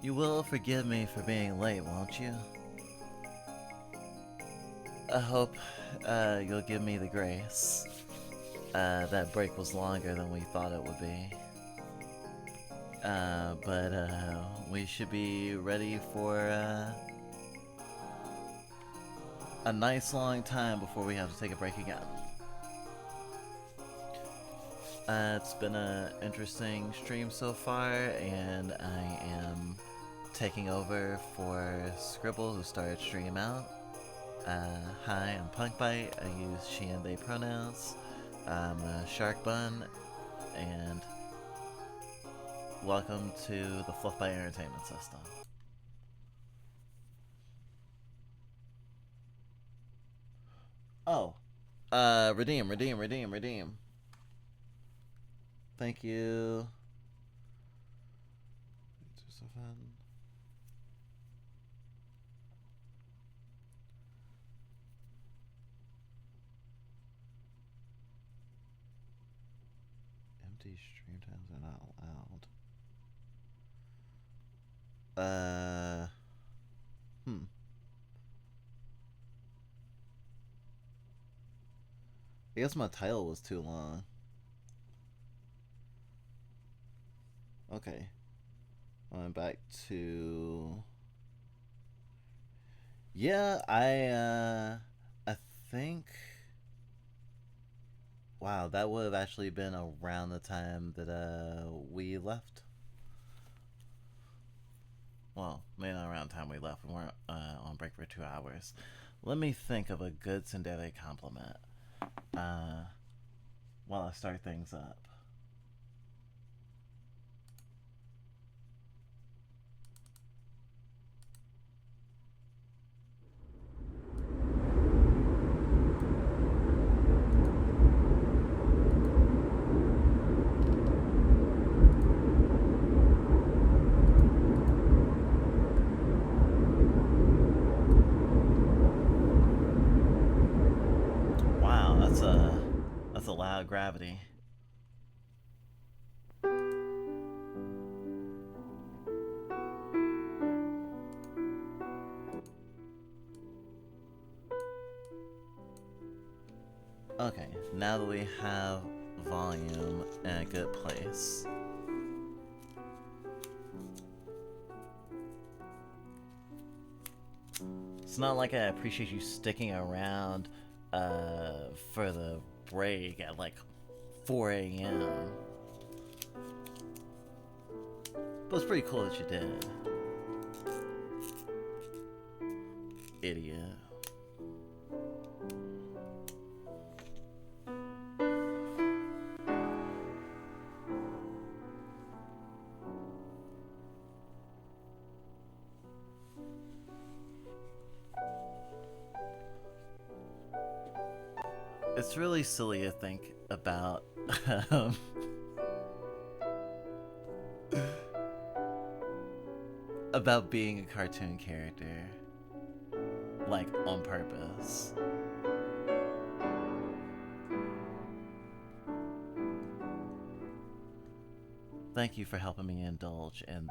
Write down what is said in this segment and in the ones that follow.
You will forgive me for being late, won't you? I hope you'll give me the grace. That break was longer than we thought it would be. But we should be ready for a nice long time before we have to take a break again. It's been an interesting stream so far, and I am taking over for Scribble, who started stream out. Hi, I'm Punkbite. I use she and they pronouns. I'm a Shark Bun, and welcome to the Fluffbyte Entertainment System. Oh, redeem. Thank you. Empty stream times are not allowed. I guess my title was too long. Okay. I'm back to... Yeah, I think... Wow, that would have actually been around the time that, we left. Well, maybe not around the time we left. We weren't, on break for 2 hours. Let me think of a good tsundere compliment, while I start things up. That's a loud gravity. Okay, now that we have volume in a good place. It's not like I appreciate you sticking around for the break at like 4 a.m. But it's pretty cool that you did. Idiot. It's really silly to think about about being a cartoon character, like, on purpose. Thank you for helping me indulge in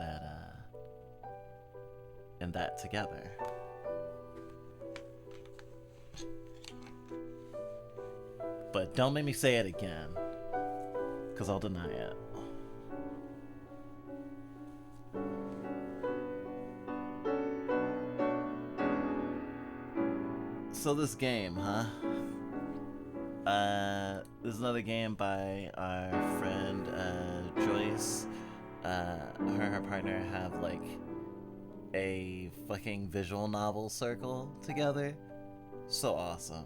that together. But don't make me say it again, because I'll deny it. So this game, huh? This is another game by our friend, Joyce. Her and her partner have, like, a fucking visual novel circle together. So awesome.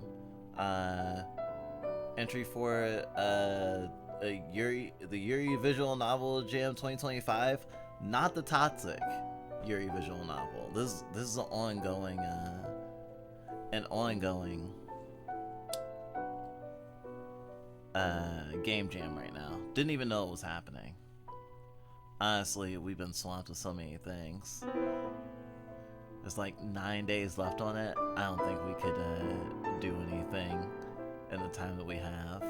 Entry for the Yuri Visual Novel Jam 2025, not the toxic Yuri Visual Novel. This is an ongoing game jam right now. Didn't even know it was happening. Honestly, we've been swamped with so many things. There's like 9 days left on it. I don't think we could do anything in the time that we have.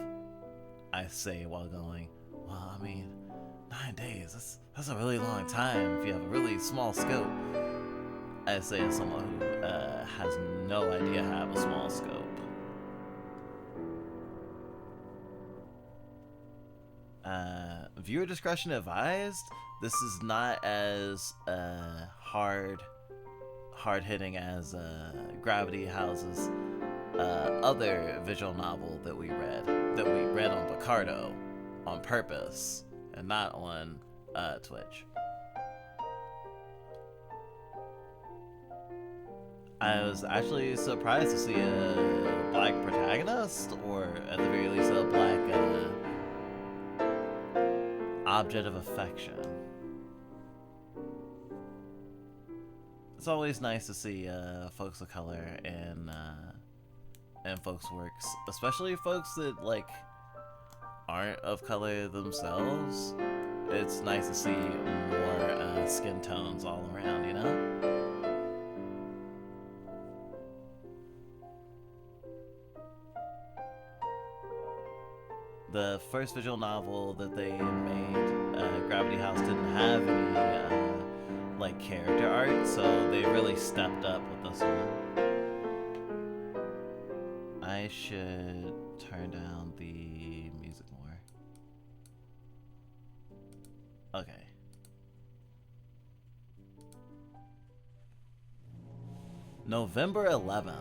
I say while going, well, I mean, 9 days. That's a really long time if you have a really small scope. I say as someone who has no idea how to have a small scope. Viewer discretion advised. This is not as hard-hitting as Gravity House's other visual novel that we read on Picardo on purpose and not on Twitch. I was actually surprised to see a black protagonist, or at the very least a black object of affection. It's always nice to see folks of color in folks' works, especially folks that like aren't of color themselves. It's nice to see more skin tones all around, you know? The first visual novel that they made, Gravity House, didn't have any like character art, so they really stepped up with this one. I should turn down the music more. Okay. November 11th.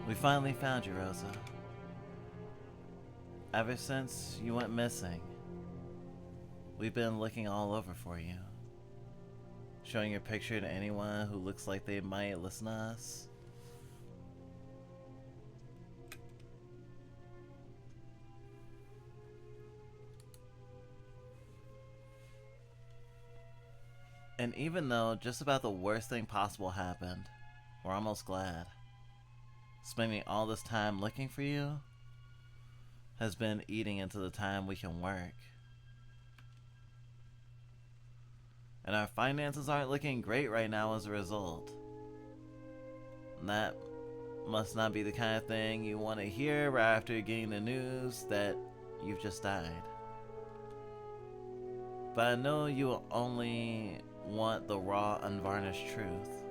We finally found you, Rosa. Ever since you went missing, we've been looking all over for you. Showing your picture to anyone who looks like they might listen to us. And even though just about the worst thing possible happened, we're almost glad. Spending all this time looking for you has been eating into the time we can work. And our finances aren't looking great right now as a result. And that must not be the kind of thing you want to hear right after getting the news that you've just died. But I know you will only want the raw, unvarnished truth.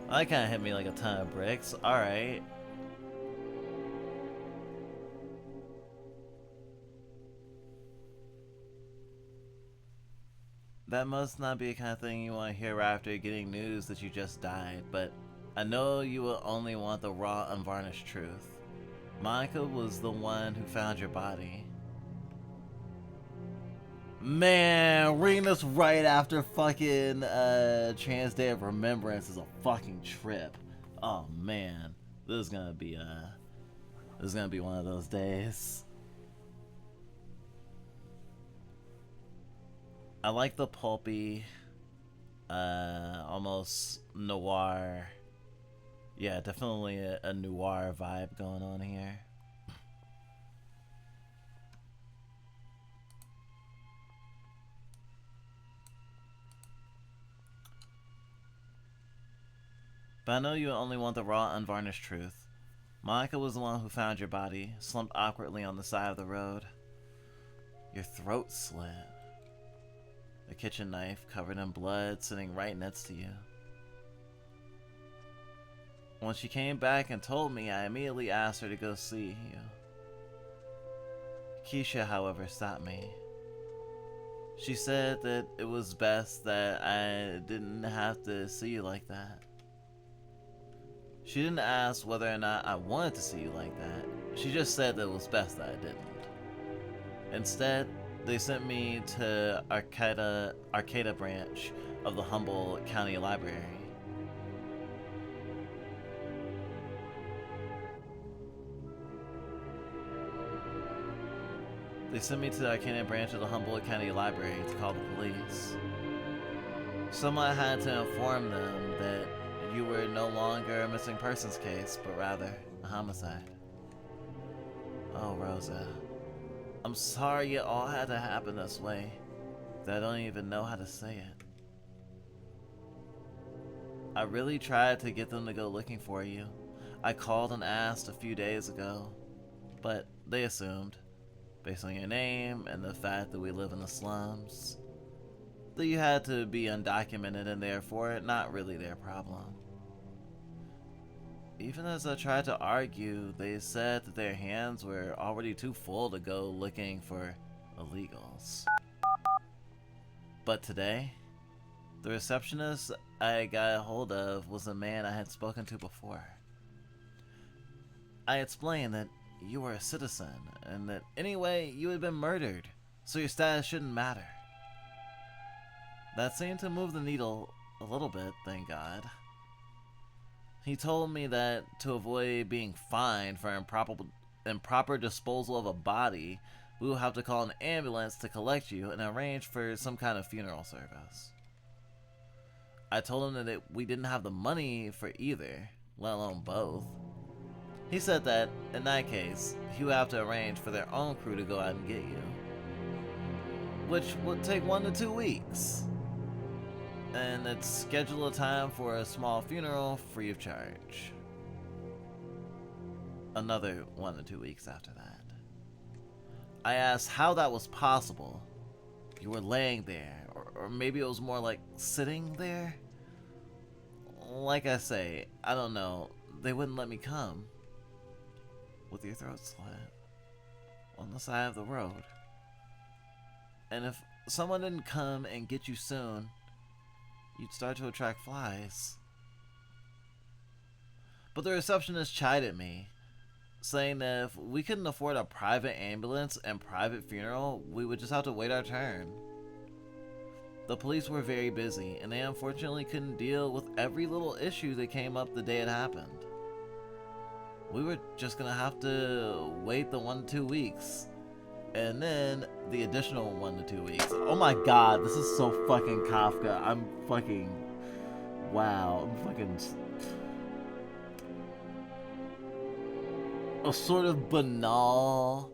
That kind of hit me like a ton of bricks. Alright. That must not be the kind of thing you want to hear right after getting news that you just died, but I know you will only want the raw, unvarnished truth. Monica was the one who found your body. Man, reading this right after fucking Trans Day of Remembrance is a fucking trip. Oh man, this is gonna be one of those days. I like the pulpy, almost noir. Yeah, definitely a noir vibe going on here. But I know you only want the raw, unvarnished truth. Monica was the one who found your body, slumped awkwardly on the side of the road. Your throat slit. A kitchen knife covered in blood sitting right next to you. When she came back and told me, I immediately asked her to go see you. Keisha, however, stopped me. She said that it was best that I didn't have to see you like that. She didn't ask whether or not I wanted to see you like that. She just said that it was best that I didn't. Instead, they sent me to Arcata branch of the Humboldt County Library. They sent me to the Arcata branch of the Humboldt County Library to call the police. Someone had to inform them that you were no longer a missing persons case, but rather a homicide. Oh, Rosa. I'm sorry it all had to happen this way. That I don't even know how to say it. I really tried to get them to go looking for you. I called and asked a few days ago, but they assumed, based on your name and the fact that we live in the slums, that you had to be undocumented and therefore not really their problem. Even as I tried to argue, they said that their hands were already too full to go looking for illegals. But today, the receptionist I got a hold of was a man I had spoken to before. I explained that you were a citizen and that anyway you had been murdered, so your status shouldn't matter. That seemed to move the needle a little bit, thank God. He told me that to avoid being fined for improper disposal of a body, we will have to call an ambulance to collect you and arrange for some kind of funeral service. I told him that we didn't have the money for either, let alone both. He said that, in that case, he would have to arrange for their own crew to go out and get you, which would take 1 to 2 weeks. And it's schedule a time for a small funeral free of charge. Another 1 to 2 weeks after that. I asked how that was possible. You were laying there, or maybe it was more like sitting there. Like I say, I don't know, they wouldn't let me come. With your throat slit on the side of the road. And if someone didn't come and get you soon, you'd start to attract flies. But the receptionist chided me, saying that if we couldn't afford a private ambulance and private funeral, we would just have to wait our turn. The police were very busy, and they unfortunately couldn't deal with every little issue that came up the day it happened. We were just gonna have to wait the 1 to 2 weeks. And then the additional 1 to 2 weeks. Oh my god, this is so fucking Kafka. I'm fucking... Wow. I'm fucking... A sort of banal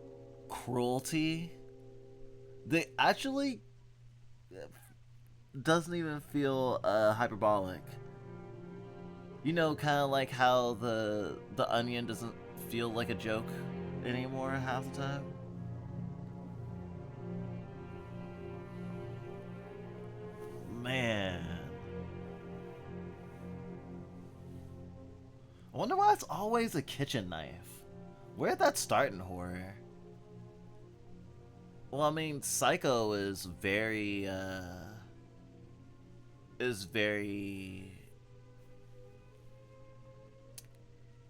cruelty that actually doesn't even feel hyperbolic. You know, kind of like how the Onion doesn't feel like a joke anymore half the time. Man. I wonder why it's always a kitchen knife. Where'd that start in horror? Well, I mean, Psycho is very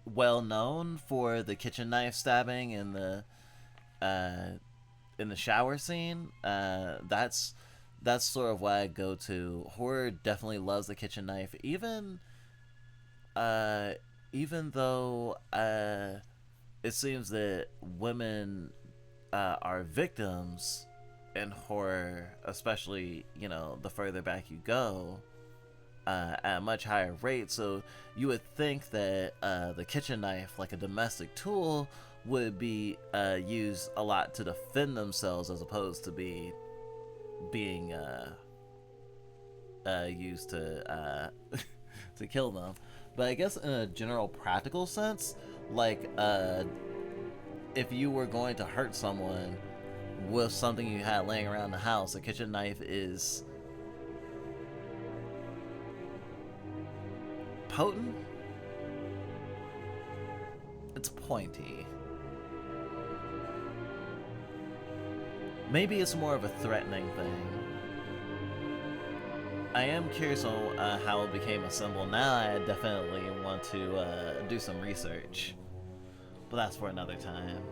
well known for the kitchen knife stabbing in the shower scene. That's sort of what I go to. Horror definitely loves the kitchen knife, even though it seems that women are victims in horror, especially, you know, the further back you go, at a much higher rate. So you would think that the kitchen knife, like a domestic tool, would be used a lot to defend themselves as opposed to being used to to kill them. But I guess in a general practical sense, like if you were going to hurt someone with something you had laying around the house, a kitchen knife is potent. It's pointy. Maybe it's more of a threatening thing. I am curious on how it became a symbol. Now I definitely want to do some research. But that's for another time.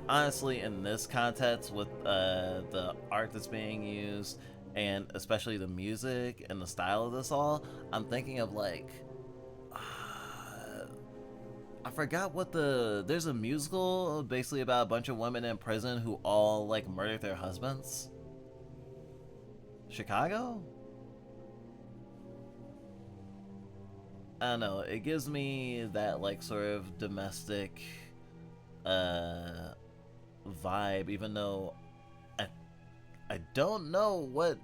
Honestly, in this context, with the art that's being used, and especially the music and the style of this all, I'm thinking of like... I forgot what there's a musical basically about a bunch of women in prison who all like murdered their husbands. Chicago? I don't know, it gives me that like sort of domestic vibe, even though I don't know what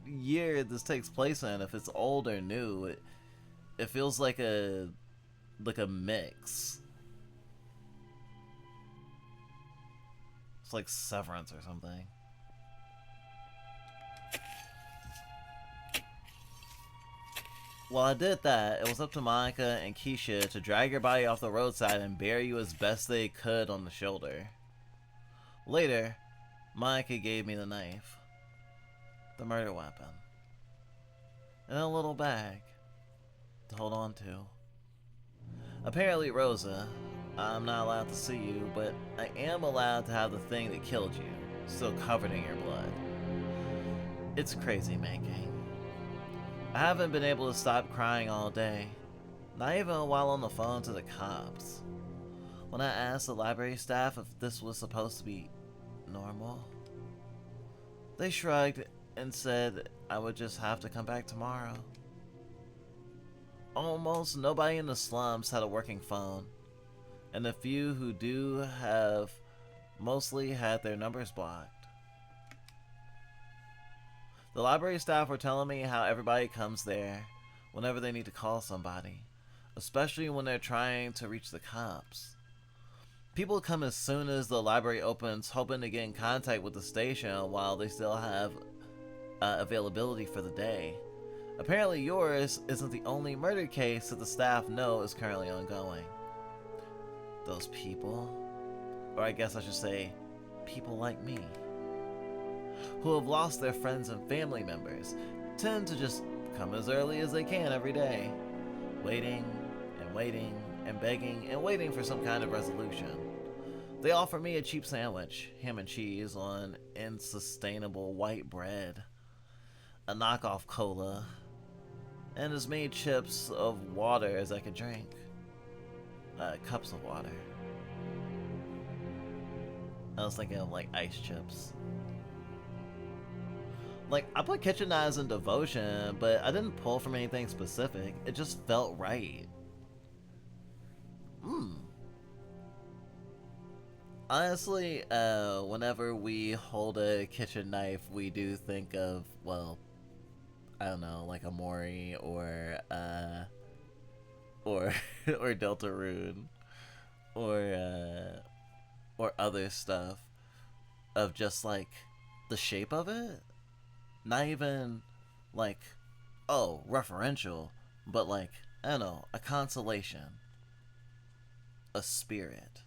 year this takes place in, if it's old or new. It feels like a mix. It's like Severance or something. While I did that, it was up to Monica and Keisha to drag your body off the roadside and bury you as best they could on the shoulder. Later, Monica gave me the knife, the murder weapon, and a little bag to hold on to. Apparently, Rosa, I'm not allowed to see you, but I am allowed to have the thing that killed you, still covered in your blood. It's crazy making. I haven't been able to stop crying all day, not even while on the phone to the cops. When I asked the library staff if this was supposed to be normal, they shrugged and said I would just have to come back tomorrow. Almost nobody in the slums had a working phone, and the few who do have mostly had their numbers blocked. The library staff were telling me how everybody comes there whenever they need to call somebody, especially when they're trying to reach the cops. People come as soon as the library opens, hoping to get in contact with the station while they still have availability for the day. Apparently yours isn't the only murder case that the staff know is currently ongoing. Those people, or I guess I should say, people like me, who have lost their friends and family members, tend to just come as early as they can every day, waiting and waiting and begging and waiting for some kind of resolution. They offer me a cheap sandwich, ham and cheese on unsustainable white bread, a knockoff cola, and as many chips of water as I could drink. Cups of water. I was thinking of like ice chips. Like, I put kitchen knives in devotion, but I didn't pull from anything specific. It just felt right. Honestly, whenever we hold a kitchen knife, we do think of, well, I don't know, like Amori or or Deltarune or other stuff of just like the shape of it. Not even like, oh, referential, but like, I don't know, a consolation, a spirit.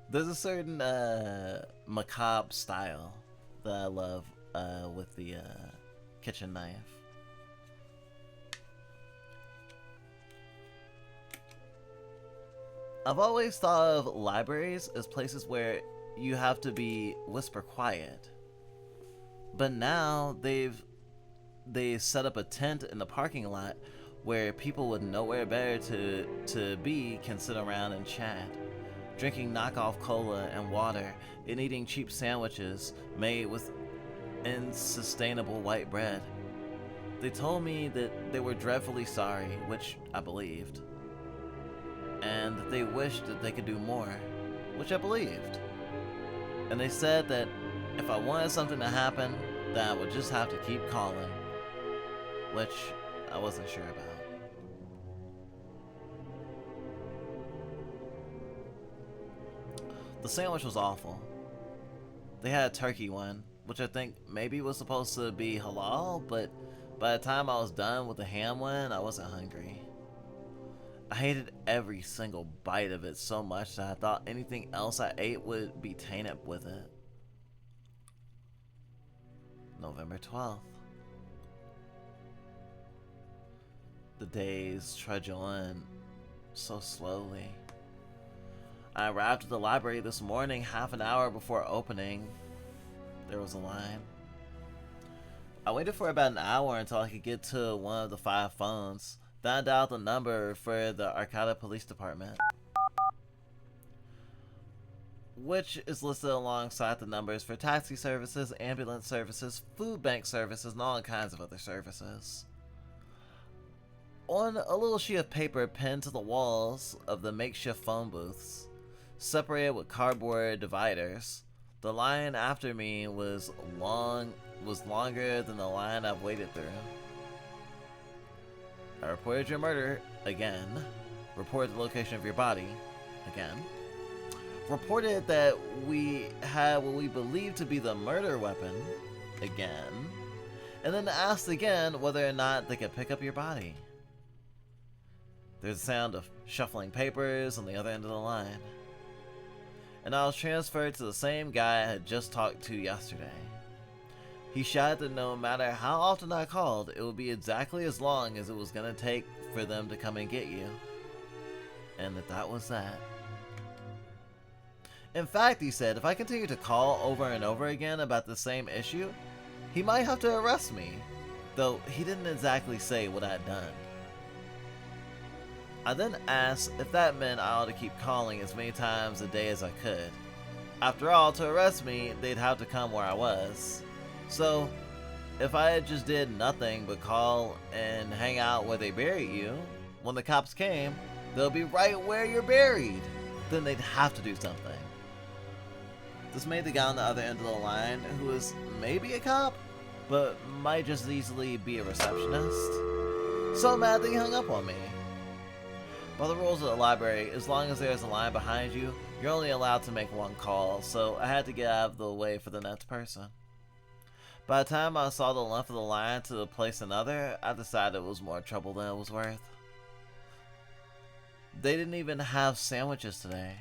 There's a certain macabre style that I love with the kitchen knife. I've always thought of libraries as places where you have to be whisper quiet, but now they set up a tent in the parking lot where people with nowhere better to be can sit around and chat, drinking knockoff cola and water and eating cheap sandwiches made with unsustainable white bread. They told me that they were dreadfully sorry, which I believed, and that they wished that they could do more, which I believed. And they said that if I wanted something to happen, then I would just have to keep calling, which I wasn't sure about. The sandwich was awful. They had a turkey one, which I think maybe was supposed to be halal, but by the time I was done with the ham one, I wasn't hungry. I hated every single bite of it so much that I thought anything else I ate would be tainted with it. November 12th. The days trudge on so slowly. I arrived at the library this morning half an hour before opening. There was a line. I waited for about an hour until I could get to one of the 5 phones. Then I dialed the number for the Arcata Police Department, which is listed alongside the numbers for taxi services, ambulance services, food bank services, and all kinds of other services. On a little sheet of paper pinned to the walls of the makeshift phone booths, separated with cardboard dividers, the line after me was longer than the line I've waited through. I reported your murder again. Reported the location of your body again. Reported that we had what we believe to be the murder weapon again. And then asked again whether or not they could pick up your body. There's a sound of shuffling papers on the other end of the line. And I was transferred to the same guy I had just talked to yesterday. He shouted that no matter how often I called, it would be exactly as long as it was going to take for them to come and get you. And that was that. In fact, he said, if I continue to call over and over again about the same issue, he might have to arrest me, though he didn't exactly say what I'd done. I then asked if that meant I ought to keep calling as many times a day as I could. After all, to arrest me, they'd have to come where I was. So, if I just did nothing but call and hang out where they bury you, when the cops came, they'll be right where you're buried. Then they'd have to do something. This made the guy on the other end of the line, who was maybe a cop, but might just as easily be a receptionist, so mad that he hung up on me. By the rules of the library, as long as there's a line behind you, you're only allowed to make one call, so I had to get out of the way for the next person. By the time I saw the length of the line to place another, I decided it was more trouble than it was worth. They didn't even have sandwiches today.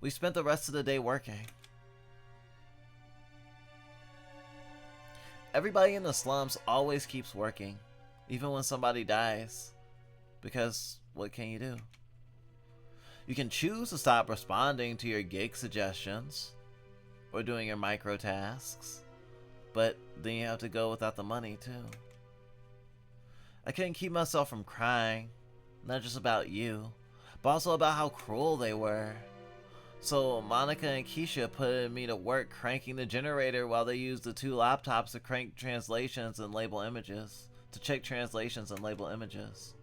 We spent the rest of the day working. Everybody in the slums always keeps working, even when somebody dies. Because what can you do? You can choose to stop responding to your gig suggestions or doing your micro tasks, but then you have to go without the money too. I couldn't keep myself from crying, not just about you, but also about how cruel they were. So Monica and Keisha put me to work cranking the generator while they used the two laptops to crank translations and label images, to check translations and label images.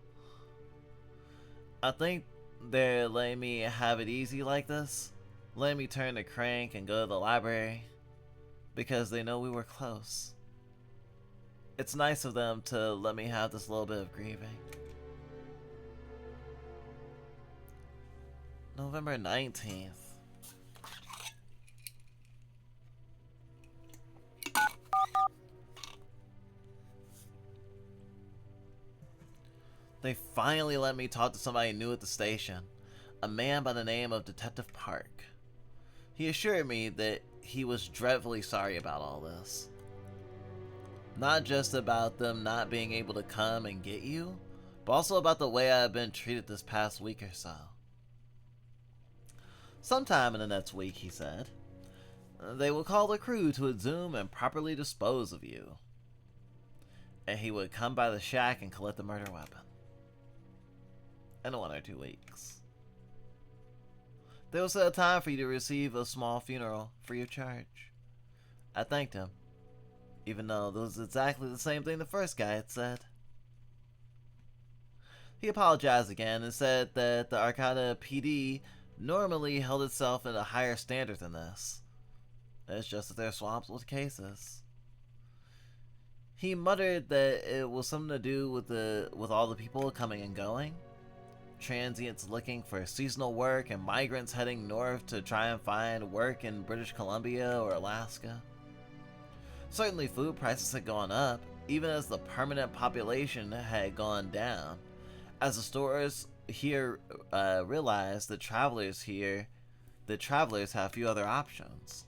I think they're letting me have it easy like this, letting me turn the crank and go to the library, because they know we were close. It's nice of them to let me have this little bit of grieving. November 19th. They finally let me talk to somebody new at the station, a man by the name of Detective Park. He assured me that he was dreadfully sorry about all this. Not just about them not being able to come and get you, but also about the way I have been treated this past week or so. Sometime in the next week, he said, they would call the crew to exhume and properly dispose of you. And he would come by the shack and collect the murder weapon. In 1 or 2 weeks. They will set a time for you to receive a small funeral free of charge. I thanked him, even though this was exactly the same thing the first guy had said. He apologized again and said that the Arcata PD normally held itself at a higher standard than this. It's just that they're swamped with cases. He muttered that it was something to do with all the people coming and going. Transients looking for seasonal work and migrants heading north to try and find work in British Columbia or Alaska. Certainly food prices had gone up, even as the permanent population had gone down, as the stores here realized that travelers have few other options.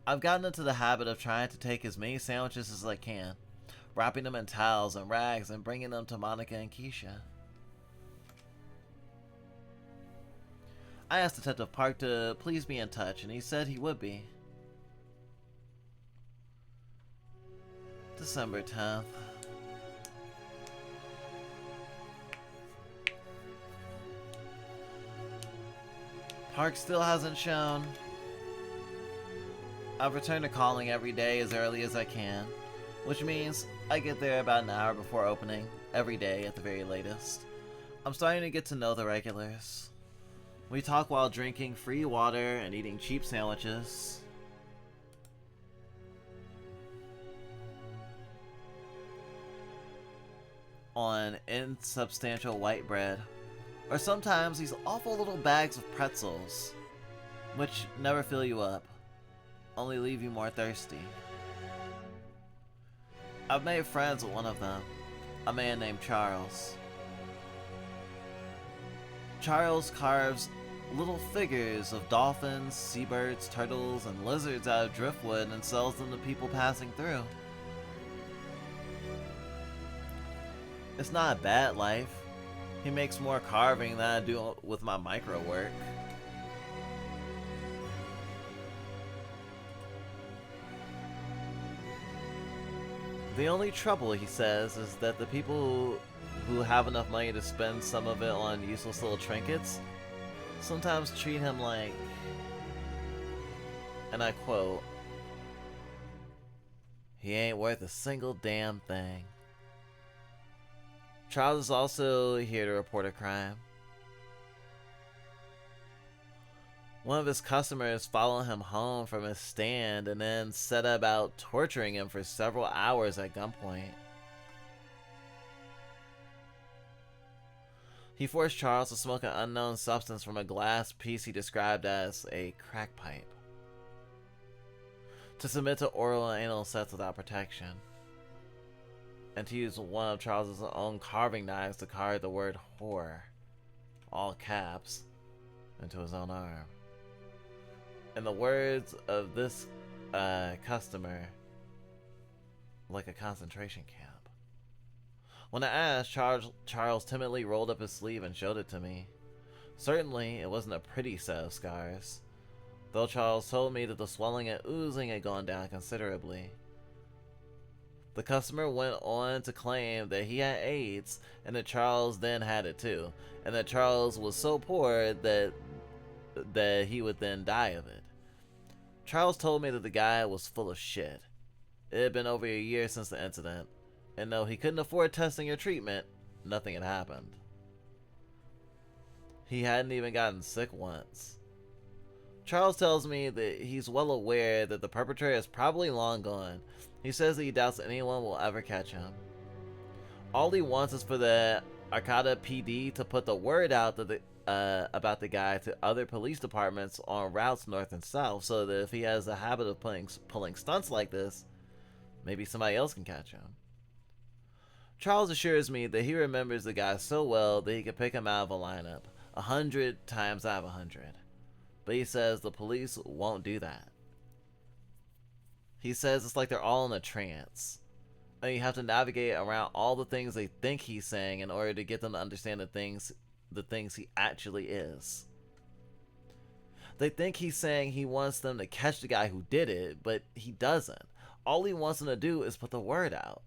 I've gotten into the habit of trying to take as many sandwiches as I can, wrapping them in towels and rags and bringing them to Monica and Keisha. I asked Detective Park to please be in touch, and he said he would be. December 10th. Park still hasn't shown. I've returned to calling every day as early as I can, which means I get there about an hour before opening, every day at the very latest. I'm starting to get to know the regulars. We talk while drinking free water and eating cheap sandwiches. on insubstantial white bread, or sometimes these awful little bags of pretzels, which never fill you up, only leave you more thirsty. I've made friends with one of them, a man named Charles. Charles carves little figures of dolphins, seabirds, turtles, and lizards out of driftwood and sells them to people passing through. It's not a bad life. He makes more carving than I do with my micro work. The only trouble, he says, is that the people who have enough money to spend some of it on useless little trinkets sometimes treat him like, and I quote, "He ain't worth a single damn thing." Charles is also here to report a crime. One of his customers followed him home from his stand and then set about torturing him for several hours at gunpoint. He forced Charles to smoke an unknown substance from a glass piece he described as a crack pipe, to submit to oral and anal sex without protection, and to use one of Charles's own carving knives to carve the word whore, all caps, into his own arm. In the words of this customer, like a concentration camp. When I asked, Charles timidly rolled up his sleeve and showed it to me. Certainly, it wasn't a pretty set of scars, though Charles told me that the swelling and oozing had gone down considerably. The customer went on to claim that he had AIDS, and that Charles then had it too, and that Charles was so poor that he would then die of it. Charles told me that the guy was full of shit. It had been over a year since the incident, and though he couldn't afford testing or treatment, nothing had happened. He hadn't even gotten sick once. Charles tells me that he's well aware that the perpetrator is probably long gone. He says that he doubts anyone will ever catch him. All he wants is for the Arcata PD to put the word out that about the guy to other police departments on routes north and south, so that if he has the habit of pulling stunts like this, maybe somebody else can catch him. Charles assures me that he remembers the guy so well that he could pick him out of a lineup 100 times out of 100. But he says the police won't do that. He says it's like they're all in a trance, and you have to navigate around all the things they think he's saying in order to get them to understand the things he actually is. They think he's saying he wants them to catch the guy who did it, but he doesn't. All he wants them to do is put the word out.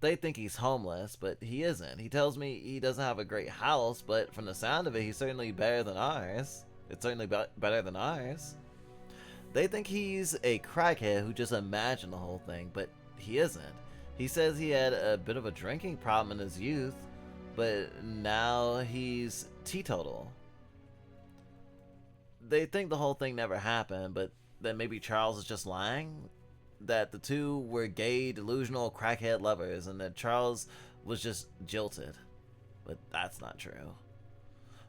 They think he's homeless, but he isn't. He tells me he doesn't have a great house, but from the sound of it, he's certainly better than ours. It's certainly better than ours. They think he's a crackhead who just imagined the whole thing, but he isn't. He says he had a bit of a drinking problem in his youth, but now he's teetotal. They think the whole thing never happened, but that maybe Charles is just lying, that the two were gay, delusional crackhead lovers, and that Charles was just jilted. But that's not true.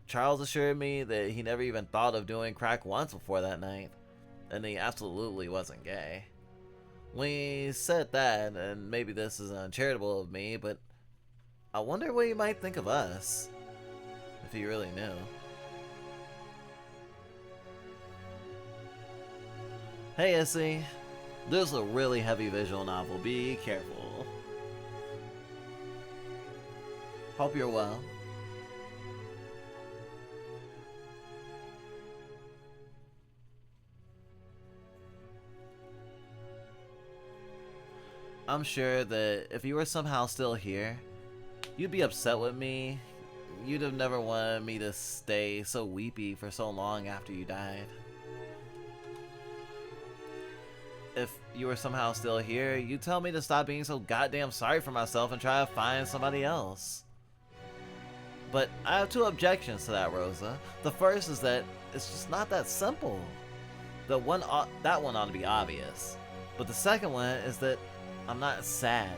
Charles assured me that he never even thought of doing crack once before that night, and he absolutely wasn't gay. When he said that, and maybe this is uncharitable of me, but I wonder what he might think of us, if he really knew. Hey Essie, this is a really heavy visual novel, be careful. Hope you're well. I'm sure that if you were somehow still here, you'd be upset with me. You'd have never wanted me to stay so weepy for so long after you died. If you were somehow still here, you'd tell me to stop being so goddamn sorry for myself and try to find somebody else. But I have two objections to that, Rosa. The first is that it's just not that simple. That one ought to be obvious. But the second one is that I'm not sad.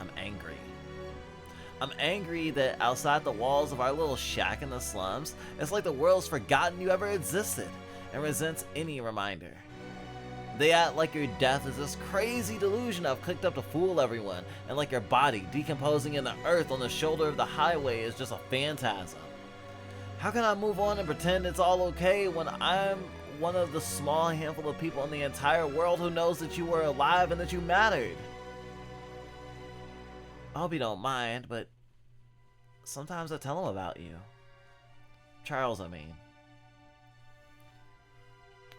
I'm angry. I'm angry that outside the walls of our little shack in the slums, it's like the world's forgotten you ever existed and resents any reminder. They act like your death is this crazy delusion I've cooked up to fool everyone, and like your body decomposing in the earth on the shoulder of the highway is just a phantasm. How can I move on and pretend it's all okay when I'm one of the small handful of people in the entire world who knows that you were alive and that you mattered? I hope you don't mind, but sometimes I tell him about you. Charles, I mean.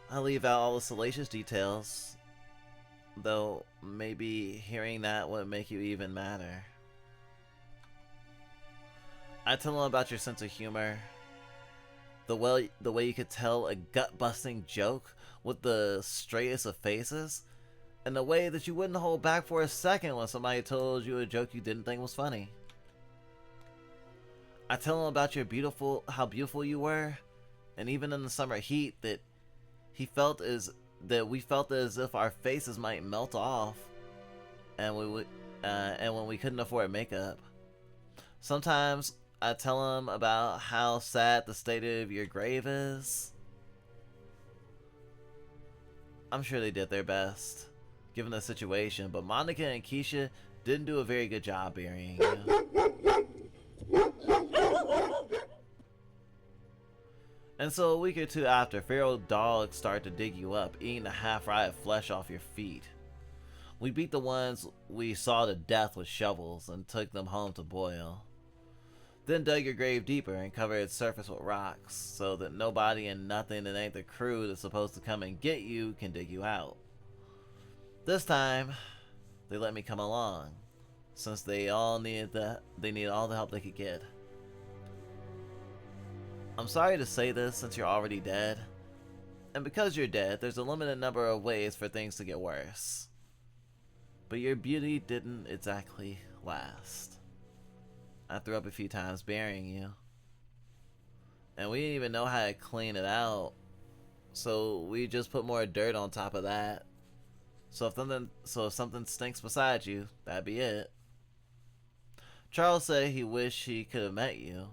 I leave out all the salacious details, though maybe hearing that would make you even madder. I tell him about your sense of humor, the way you could tell a gut-busting joke with the straightest of faces, and the way that you wouldn't hold back for a second when somebody told you a joke you didn't think was funny. I tell him about how beautiful you were, and even in the summer heat that we felt as if our faces might melt off, and when we couldn't afford makeup. Sometimes I tell him about how sad the state of your grave is. I'm sure they did their best, given the situation, but Monica and Keisha didn't do a very good job burying you. And so a week or two after, feral dogs start to dig you up, eating the half-rotted flesh off your feet. We beat the ones we saw to death with shovels and took them home to boil. Then dug your grave deeper and covered its surface with rocks, so that nobody and nothing that ain't the crew that's supposed to come and get you can dig you out. This time, they let me come along, since they needed all the help they could get. I'm sorry to say this since you're already dead, and because you're dead, there's a limited number of ways for things to get worse. But your beauty didn't exactly last. I threw up a few times burying you, and we didn't even know how to clean it out, so we just put more dirt on top of that. So if something stinks beside you, that'd be it. Charles said he wished he could have met you.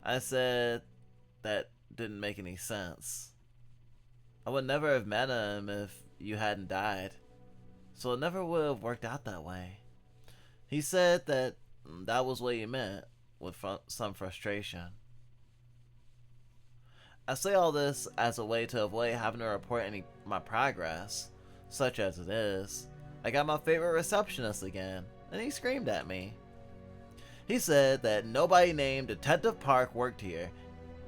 I said that didn't make any sense. I would never have met him if you hadn't died, so it never would have worked out that way. He said that was what he meant, with some frustration. I say all this as a way to avoid having to report my progress, such as it is. I got my favorite receptionist again, and he screamed at me. He said that nobody named Detective Park worked here,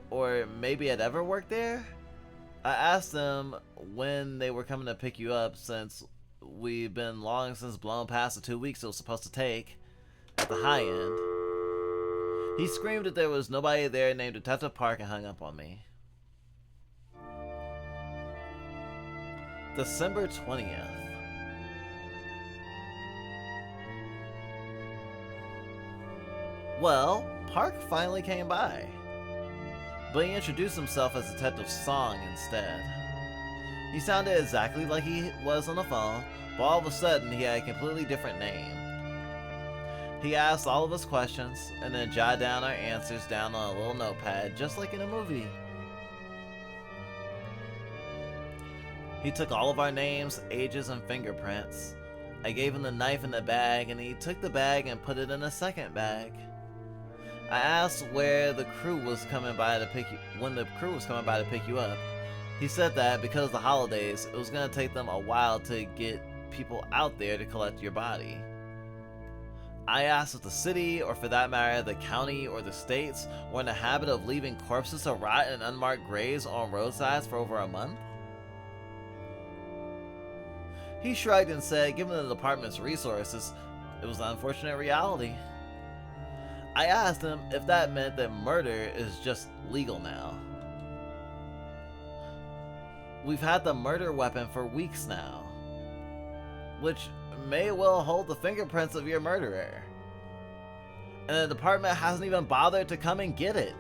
or maybe had ever worked there. I asked them when they were coming to pick you up, since we've been long since blown past the 2 weeks it was supposed to take at the high end. He screamed that there was nobody there named Detective Park and hung up on me. December 20th. Well, Park finally came by, but he introduced himself as Detective Song instead. He sounded exactly like he was on the phone, but all of a sudden he had a completely different name. He asked all of us questions, and then jotted down our answers down on a little notepad, just like in a movie. He took all of our names, ages, and fingerprints. I gave him the knife in the bag, and he took the bag and put it in a second bag. I asked where the crew was coming by to pick you, when the crew was coming by to pick you up. He said that because of the holidays, it was going to take them a while to get people out there to collect your body. I asked if the city, or for that matter, the county or the states, were in the habit of leaving corpses to rot in unmarked graves on roadsides for over a month. He shrugged and said, given the department's resources, it was an unfortunate reality. I asked him if that meant that murder is just legal now. We've had the murder weapon for weeks now, which may well hold the fingerprints of your murderer. And the department hasn't even bothered to come and get it.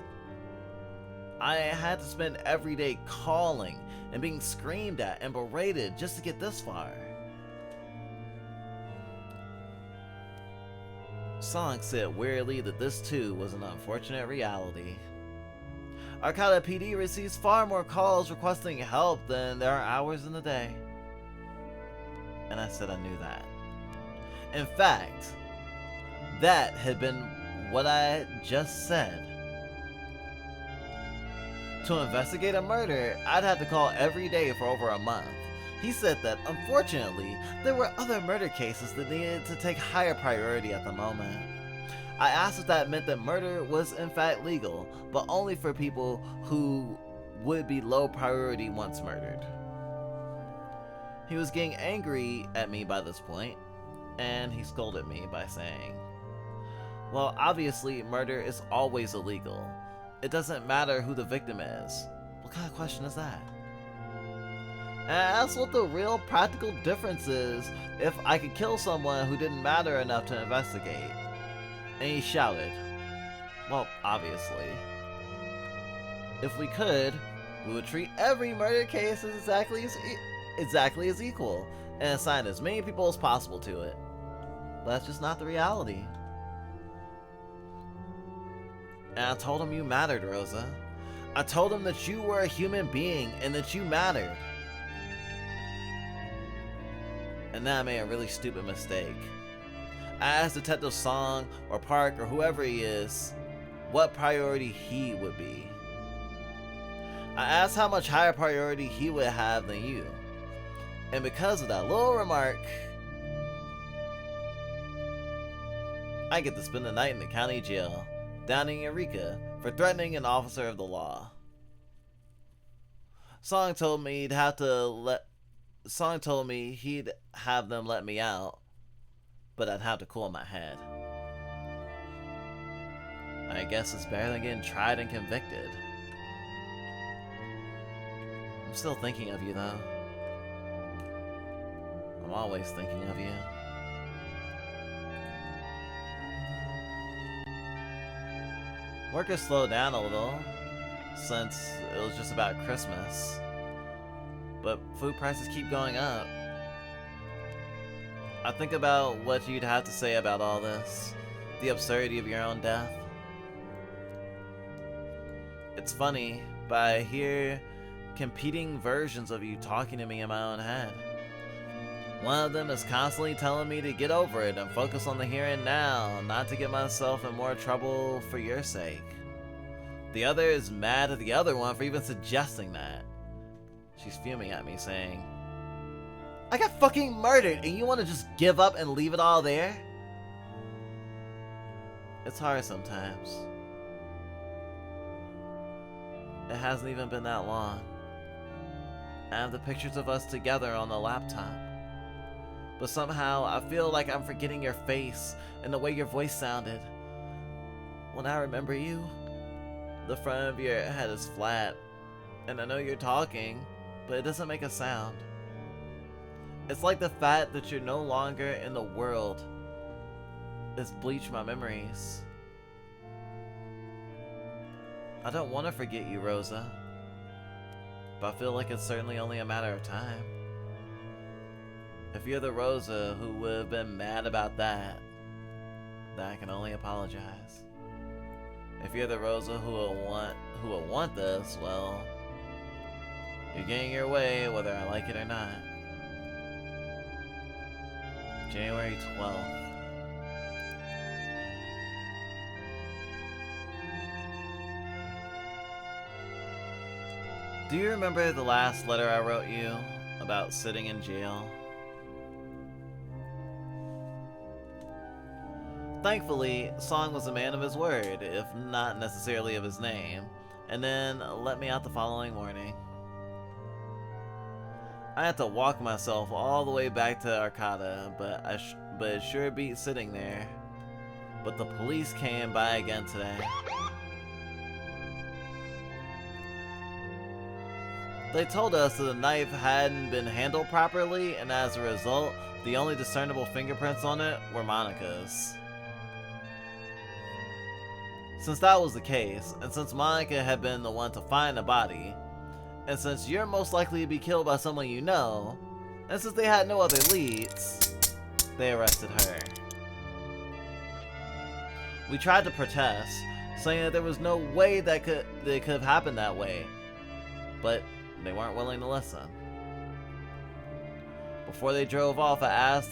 I had to spend every day calling and being screamed at and berated just to get this far. Song said wearily that this too was an unfortunate reality. Arcata PD receives far more calls requesting help than there are hours in the day. And I said I knew that. In fact, that had been what I just said. To investigate a murder, I'd have to call every day for over a month. He said that, unfortunately, there were other murder cases that needed to take higher priority at the moment. I asked if that meant that murder was in fact legal, but only for people who would be low priority once murdered. He was getting angry at me by this point, and he scolded me by saying, well, obviously, murder is always illegal. It doesn't matter who the victim is. What kind of question is that? And I asked what the real practical difference is if I could kill someone who didn't matter enough to investigate. And he shouted, well, obviously. If we could, we would treat every murder case as exactly as equal, and assign as many people as possible to it. But that's just not the reality. And I told him you mattered, Rosa. I told him that you were a human being and that you mattered. And then I made a really stupid mistake. I asked Detective Song or Park or whoever he is what priority he would be. I asked how much higher priority he would have than you. And because of that little remark, I get to spend the night in the county jail down in Eureka for threatening an officer of the law. Song told me he'd have them let me out, but I'd have to cool my head. I guess it's better than getting tried and convicted. I'm still thinking of you, though. I'm always thinking of you. Work has slowed down a little since it was just about Christmas, but food prices keep going up. I think about what you'd have to say about all this, the absurdity of your own death. It's funny, but I hear competing versions of you talking to me in my own head. One of them is constantly telling me to get over it and focus on the here and now, not to get myself in more trouble for your sake. The other is mad at the other one for even suggesting that. She's fuming at me, saying, I got fucking murdered and you want to just give up and leave it all there? It's hard sometimes. It hasn't even been that long. I have the pictures of us together on the laptop. But somehow I feel like I'm forgetting your face and the way your voice sounded. When I remember you, the front of your head is flat, and I know you're talking, but it doesn't make a sound. It's like the fact that you're no longer in the world has bleached my memories. I don't want to forget you, Rosa, but I feel like it's certainly only a matter of time. If you're the Rosa who would have been mad about that, then I can only apologize. If you're the Rosa who will want this, well, you're getting your way whether I like it or not. January 12th. Do you remember the last letter I wrote you about sitting in jail? Thankfully, Song was a man of his word, if not necessarily of his name, and then let me out the following morning. I had to walk myself all the way back to Arcata, but it sure beat sitting there. But the police came by again today. They told us that the knife hadn't been handled properly, and as a result, the only discernible fingerprints on it were Monica's. Since that was the case, and since Monica had been the one to find the body, and since you're most likely to be killed by someone you know, and since they had no other leads, they arrested her. We tried to protest, saying that there was no way that it could have happened that way, but they weren't willing to listen. Before they drove off, I asked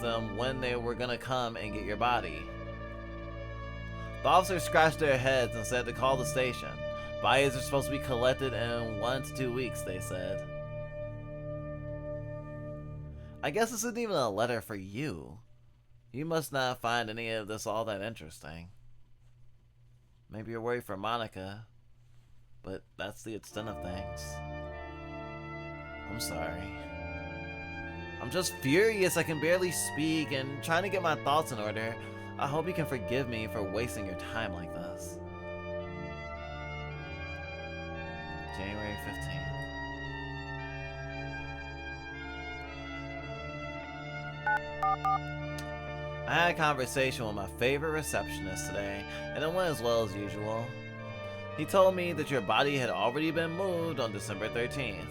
them when they were gonna come and get your body. The officers scratched their heads and said to call the station. Bodies are supposed to be collected in 1 to 2 weeks, they said. I guess this isn't even a letter for you. You must not find any of this all that interesting. Maybe you're worried for Monica, but that's the extent of things. I'm sorry. I'm just furious I can barely speak and trying to get my thoughts in order. I hope you can forgive me for wasting your time like this. January 15th. I had a conversation with my favorite receptionist today, and it went as well as usual. He told me that your body had already been moved on December 13th.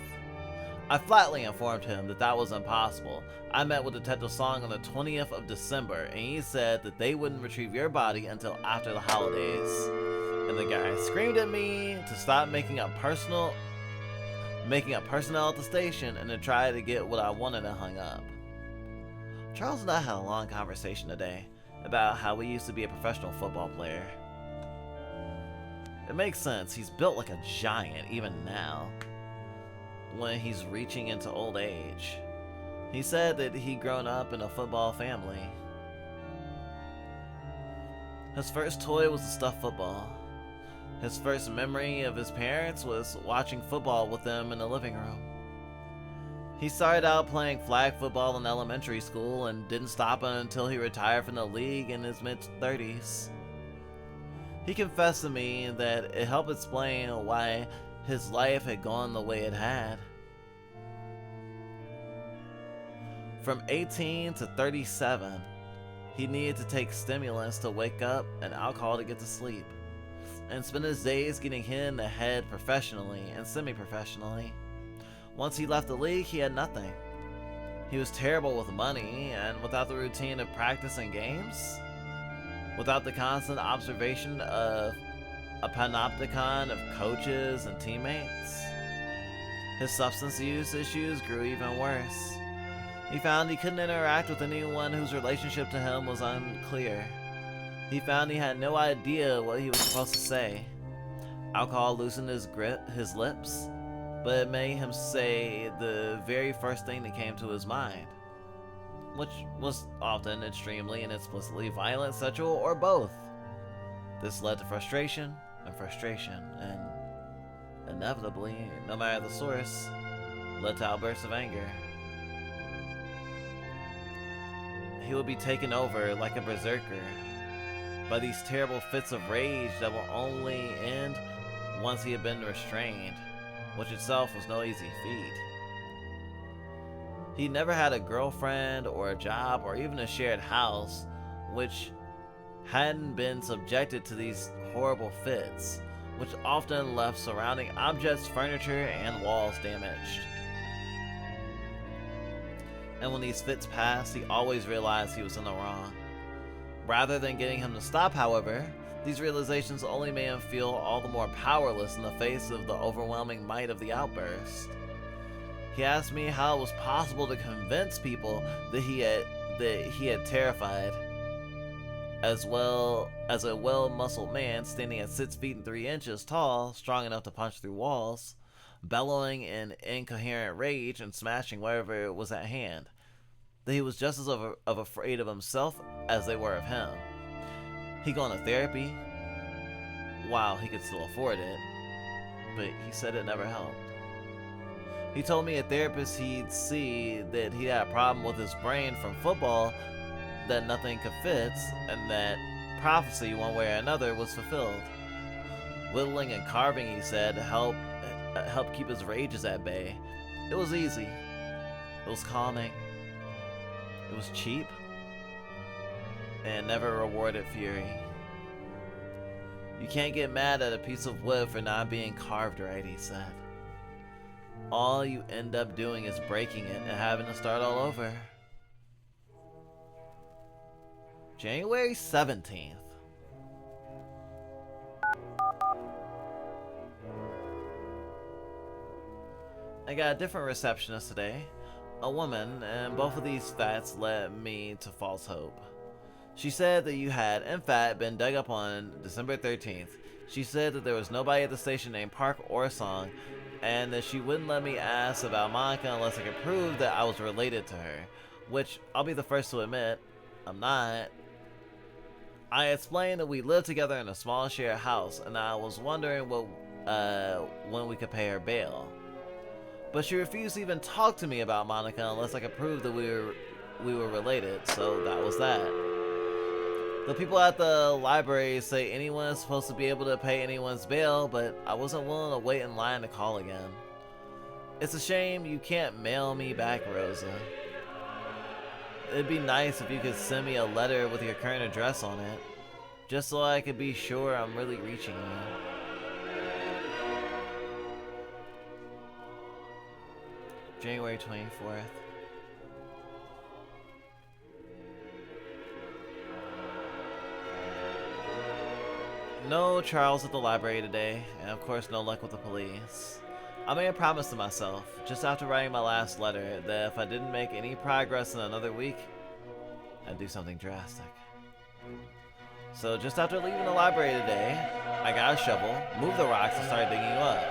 I flatly informed him that that was impossible. I met with Detective Song on the 20th of December, and he said that they wouldn't retrieve your body until after the holidays. And the guy screamed at me to stop making up personnel at the station and to try to get what I wanted and hung up. Charles and I had a long conversation today about how we used to be a professional football player. It makes sense, he's built like a giant even now, when he's reaching into old age. He said that he'd grown up in a football family. His first toy was a stuffed football. His first memory of his parents was watching football with them in the living room. He started out playing flag football in elementary school and didn't stop until he retired from the league in his mid-30s. He confessed to me that it helped explain why his life had gone the way it had. From 18 to 37, he needed to take stimulants to wake up and alcohol to get to sleep, and spend his days getting hit in the head professionally and semi-professionally. Once he left the league, he had nothing. He was terrible with money, and without the routine of practice and games, without the constant observation of a panopticon of coaches and teammates, his substance use issues grew even worse. He found he couldn't interact with anyone whose relationship to him was unclear. He found he had no idea what he was supposed to say. Alcohol loosened his lips, but it made him say the very first thing that came to his mind, which was often extremely and explicitly violent, sexual, or both. This led to frustration, and inevitably, no matter the source, led to outbursts of anger. He would be taken over like a berserker by these terrible fits of rage that will only end once he had been restrained, which itself was no easy feat. He never had a girlfriend or a job or even a shared house, which hadn't been subjected to these horrible fits, which often left surrounding objects, furniture, and walls damaged. And when these fits passed, he always realized he was in the wrong. Rather than getting him to stop, however, these realizations only made him feel all the more powerless in the face of the overwhelming might of the outburst. He asked me how it was possible to convince people that he had terrified, as well as a well-muscled man standing at 6 feet and 3 inches tall, strong enough to punch through walls, bellowing in incoherent rage and smashing wherever it was at hand, that he was just as afraid of himself as they were of him. He'd gone to therapy while he could still afford it, but he said it never helped. He told me a therapist he'd see that he had a problem with his brain from football that nothing could fix, and that prophecy one way or another was fulfilled. Whittling and carving, he said, helped keep his rages at bay. It was easy. It was calming. It was cheap. And never rewarded fury. You can't get mad at a piece of wood for not being carved right, he said. All you end up doing is breaking it and having to start all over. January 17th. I got a different receptionist today, a woman, and both of these facts led me to false hope. She said that you had, in fact, been dug up on December 13th. She said that there was nobody at the station named Park or Song, and that she wouldn't let me ask about Monica unless I could prove that I was related to her, which I'll be the first to admit, I'm not. I explained that we lived together in a small shared house, and I was wondering when we could pay her bail. But she refused to even talk to me about Monica unless I could prove that we were related, so that was that. The people at the library say anyone is supposed to be able to pay anyone's bail, but I wasn't willing to wait in line to call again. It's a shame you can't mail me back, Rosa. It'd be nice if you could send me a letter with your current address on it, just so I could be sure I'm really reaching you. January 24th. No Charles at the library today, and of course no luck with the police. I made a promise to myself, just after writing my last letter, that if I didn't make any progress in another week, I'd do something drastic. So just after leaving the library today, I got a shovel, moved the rocks, and started digging you up.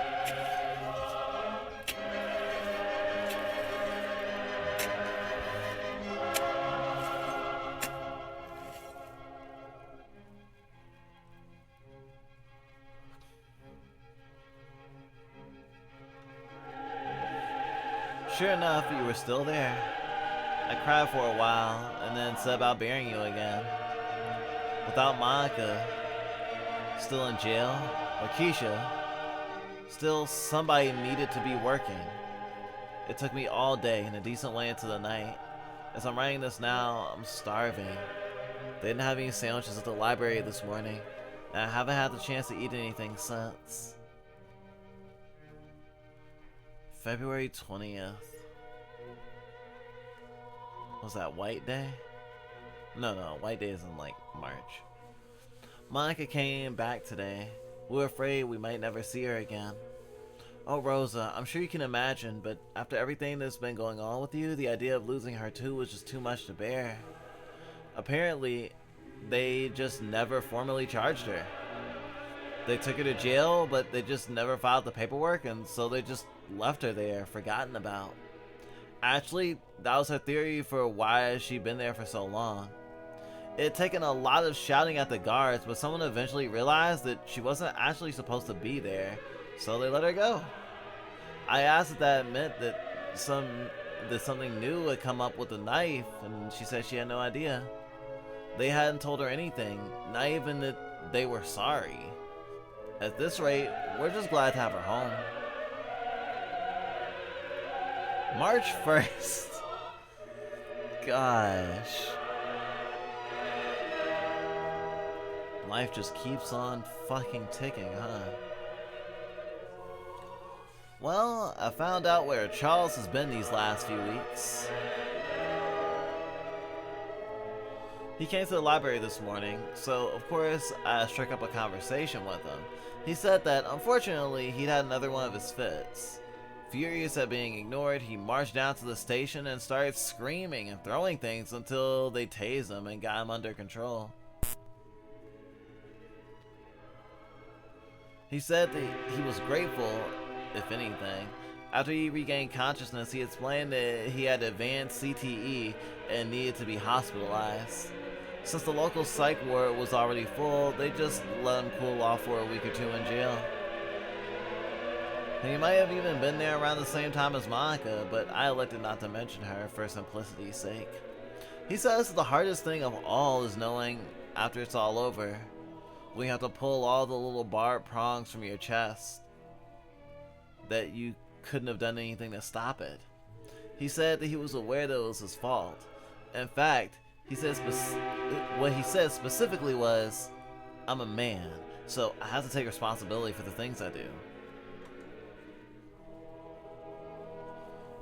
Sure enough, you were still there. I cried for a while, and then set about burying you again. Without Monica, still in jail, or Keisha, still somebody needed to be working. It took me all day and a decent way into the night. As I'm writing this now, I'm starving. They didn't have any sandwiches at the library this morning, and I haven't had the chance to eat anything since. February 20th. Was that White Day? No, White Day is in like March. Monica came back today. We were afraid we might never see her again. Oh, Rosa, I'm sure you can imagine, but after everything that's been going on with you, the idea of losing her too was just too much to bear. Apparently, they just never formally charged her. They took her to jail, but they just never filed the paperwork, and so they just left her there, forgotten about. Actually, that was her theory for why she'd been there for so long. It had taken a lot of shouting at the guards, but someone eventually realized that she wasn't actually supposed to be there, so they let her go. I asked if that meant that something new had come up with the knife, and she said she had no idea. They hadn't told her anything, not even that they were sorry. At this rate, we're just glad to have her home. March 1st. Gosh. Life just keeps on fucking ticking, huh? Well, I found out where Charles has been these last few weeks. He came to the library this morning, so of course I struck up a conversation with him. He said that unfortunately he'd had another one of his fits. Furious at being ignored, he marched down to the station and started screaming and throwing things until they tased him and got him under control. He said that he was grateful, if anything. After he regained consciousness, he explained that he had advanced CTE and needed to be hospitalized. Since the local psych ward was already full, they just let him cool off for a week or two in jail. He might have even been there around the same time as Monica, but I elected not to mention her for simplicity's sake. He says the hardest thing of all is knowing after it's all over, we have to pull all the little barbed prongs from your chest, that you couldn't have done anything to stop it. He said that he was aware that it was his fault. In fact, he said what he said specifically was, I'm a man, so I have to take responsibility for the things I do.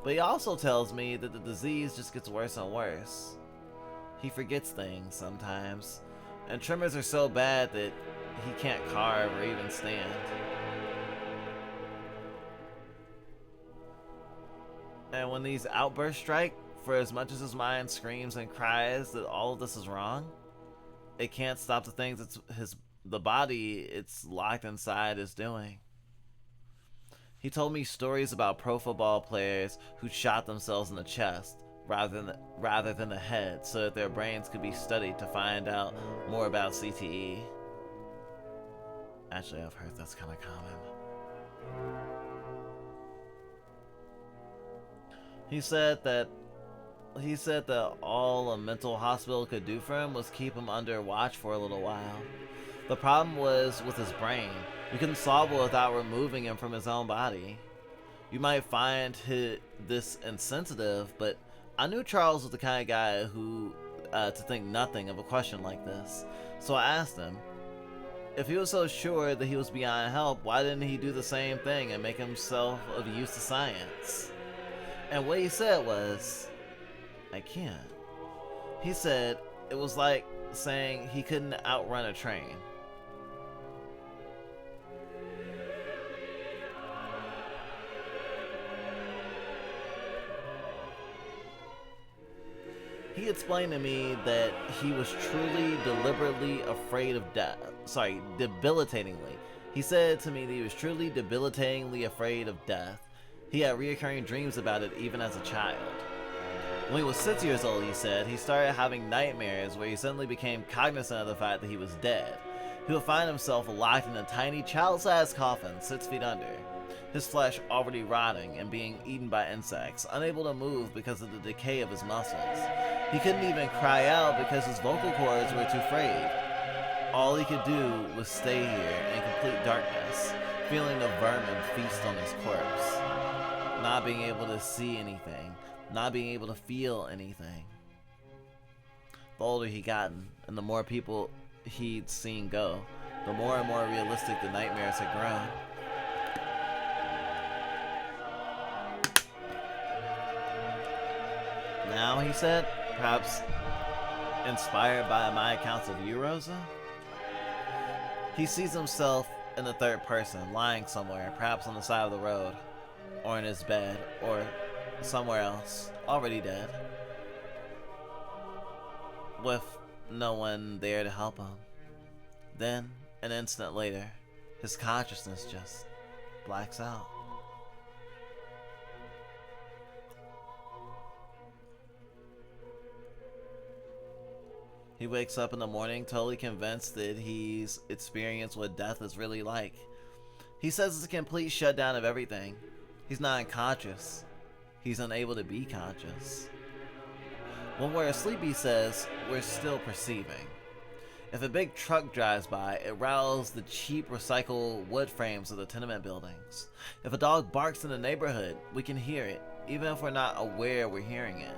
But he also tells me that the disease just gets worse and worse. He forgets things sometimes, and tremors are so bad that he can't carve or even stand. And when these outbursts strike, for as much as his mind screams and cries that all of this is wrong, it can't stop the things the body it's locked inside is doing. He told me stories about pro football players who shot themselves in the chest rather than the head, so that their brains could be studied to find out more about CTE. Actually, I've heard that's kind of common. He said that all a mental hospital could do for him was keep him under watch for a little while. The problem was with his brain. You couldn't solve it without removing him from his own body. You might find this insensitive, but I knew Charles was the kind of guy who to think nothing of a question like this. So I asked him, if he was so sure that he was beyond help, why didn't he do the same thing and make himself of use to science? And what he said was, I can't. He said it was like saying he couldn't outrun a train. He explained to me that he was truly deliberately afraid of death. Debilitatingly. He said to me that he was truly debilitatingly afraid of death. He had reoccurring dreams about it even as a child. When he was 6 years old, he said, he started having nightmares where he suddenly became cognizant of the fact that he was dead. He would find himself locked in a tiny child-sized coffin 6 feet under, his flesh already rotting and being eaten by insects, unable to move because of the decay of his muscles. He couldn't even cry out because his vocal cords were too frayed. All he could do was stay here in complete darkness, feeling the vermin feast on his corpse, not being able to see anything, not being able to feel anything. The older he gotten, and the more people he'd seen go, the more and more realistic the nightmares had grown. Now, he said, perhaps inspired by my accounts of you, Rosa, he sees himself in the third person, lying somewhere, perhaps on the side of the road, or in his bed, or somewhere else, already dead, with no one there to help him. Then, an instant later, his consciousness just blacks out. He wakes up in the morning totally convinced that he's experienced what death is really like. He says it's a complete shutdown of everything. He's not unconscious. He's unable to be conscious. When we're asleep, he says, we're still perceiving. If a big truck drives by, it rattles the cheap recycled wood frames of the tenement buildings. If a dog barks in the neighborhood, we can hear it, even if we're not aware we're hearing it.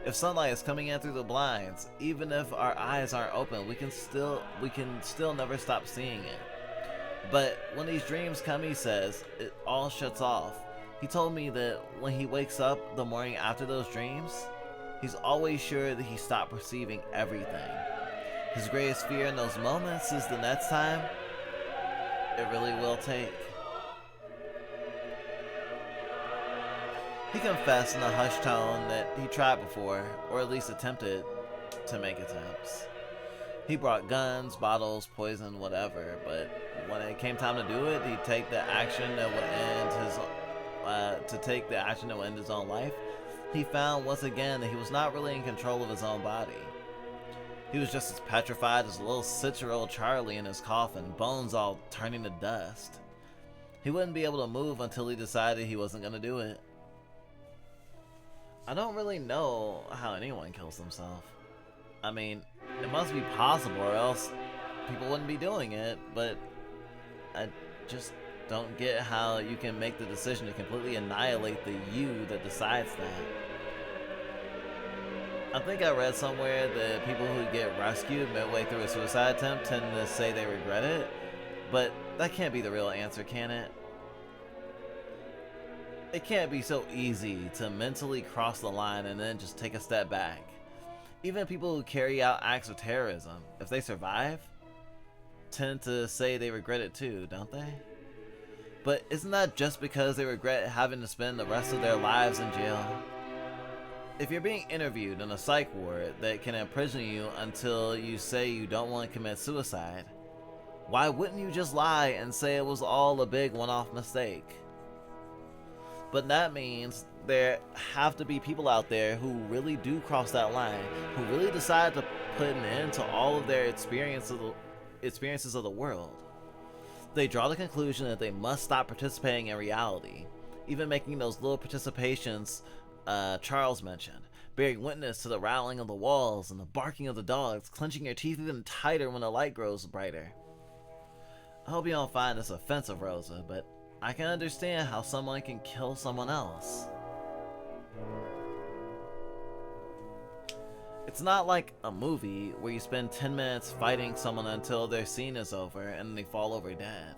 If sunlight is coming in through the blinds, even if our eyes aren't open, we can still never stop seeing it. But when these dreams come, he says, it all shuts off. He told me that when he wakes up the morning after those dreams, he's always sure that he stopped perceiving everything. His greatest fear in those moments is the next time it really will take. He confessed in a hushed tone that he tried before, or at least attempted to make attempts. He brought guns, bottles, poison, whatever, but when it came time to do it, he'd take the action that would end his own life. He found once again that he was not really in control of his own body. He was just as petrified as little 6-year-old Charlie in his coffin, bones all turning to dust. He wouldn't be able to move until he decided he wasn't going to do it. I don't really know how anyone kills themselves. I mean, it must be possible or else people wouldn't be doing it, but I just don't get how you can make the decision to completely annihilate the you that decides that. I think I read somewhere that people who get rescued midway through a suicide attempt tend to say they regret it, but that can't be the real answer, can it? It can't be so easy to mentally cross the line and then just take a step back. Even people who carry out acts of terrorism, if they survive, tend to say they regret it too, don't they? But isn't that just because they regret having to spend the rest of their lives in jail? If you're being interviewed in a psych ward that can imprison you until you say you don't want to commit suicide, why wouldn't you just lie and say it was all a big one-off mistake? But that means there have to be people out there who really do cross that line, who really decide to put an end to all of their experiences of the world. They draw the conclusion that they must stop participating in reality, even making those little participations Charles mentioned, bearing witness to the rattling of the walls and the barking of the dogs, clenching your teeth even tighter when the light grows brighter. I hope you don't find this offensive, Rosa, but I can understand how someone can kill someone else. It's not like a movie where you spend 10 minutes fighting someone until their scene is over and they fall over dead.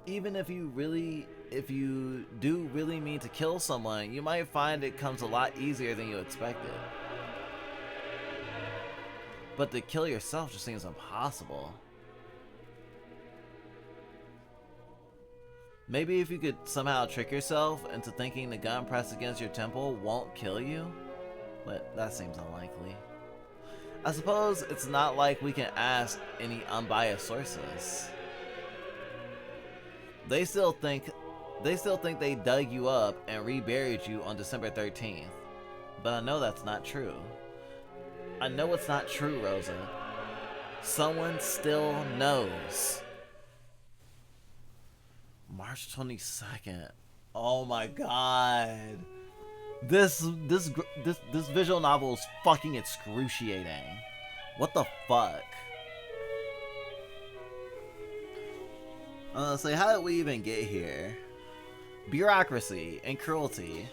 Even if you do really mean to kill someone, you might find it comes a lot easier than you expected. But to kill yourself just seems impossible. Maybe if you could somehow trick yourself into thinking the gun pressed against your temple won't kill you, but that seems unlikely. I suppose it's not like we can ask any unbiased sources. They still think they dug you up and reburied you on December 13th, but I know that's not true. I know it's not true, Rosa. Someone still knows. March 22nd. Oh my god. This visual novel is fucking excruciating. What the fuck? So how did we even get here? Bureaucracy and cruelty.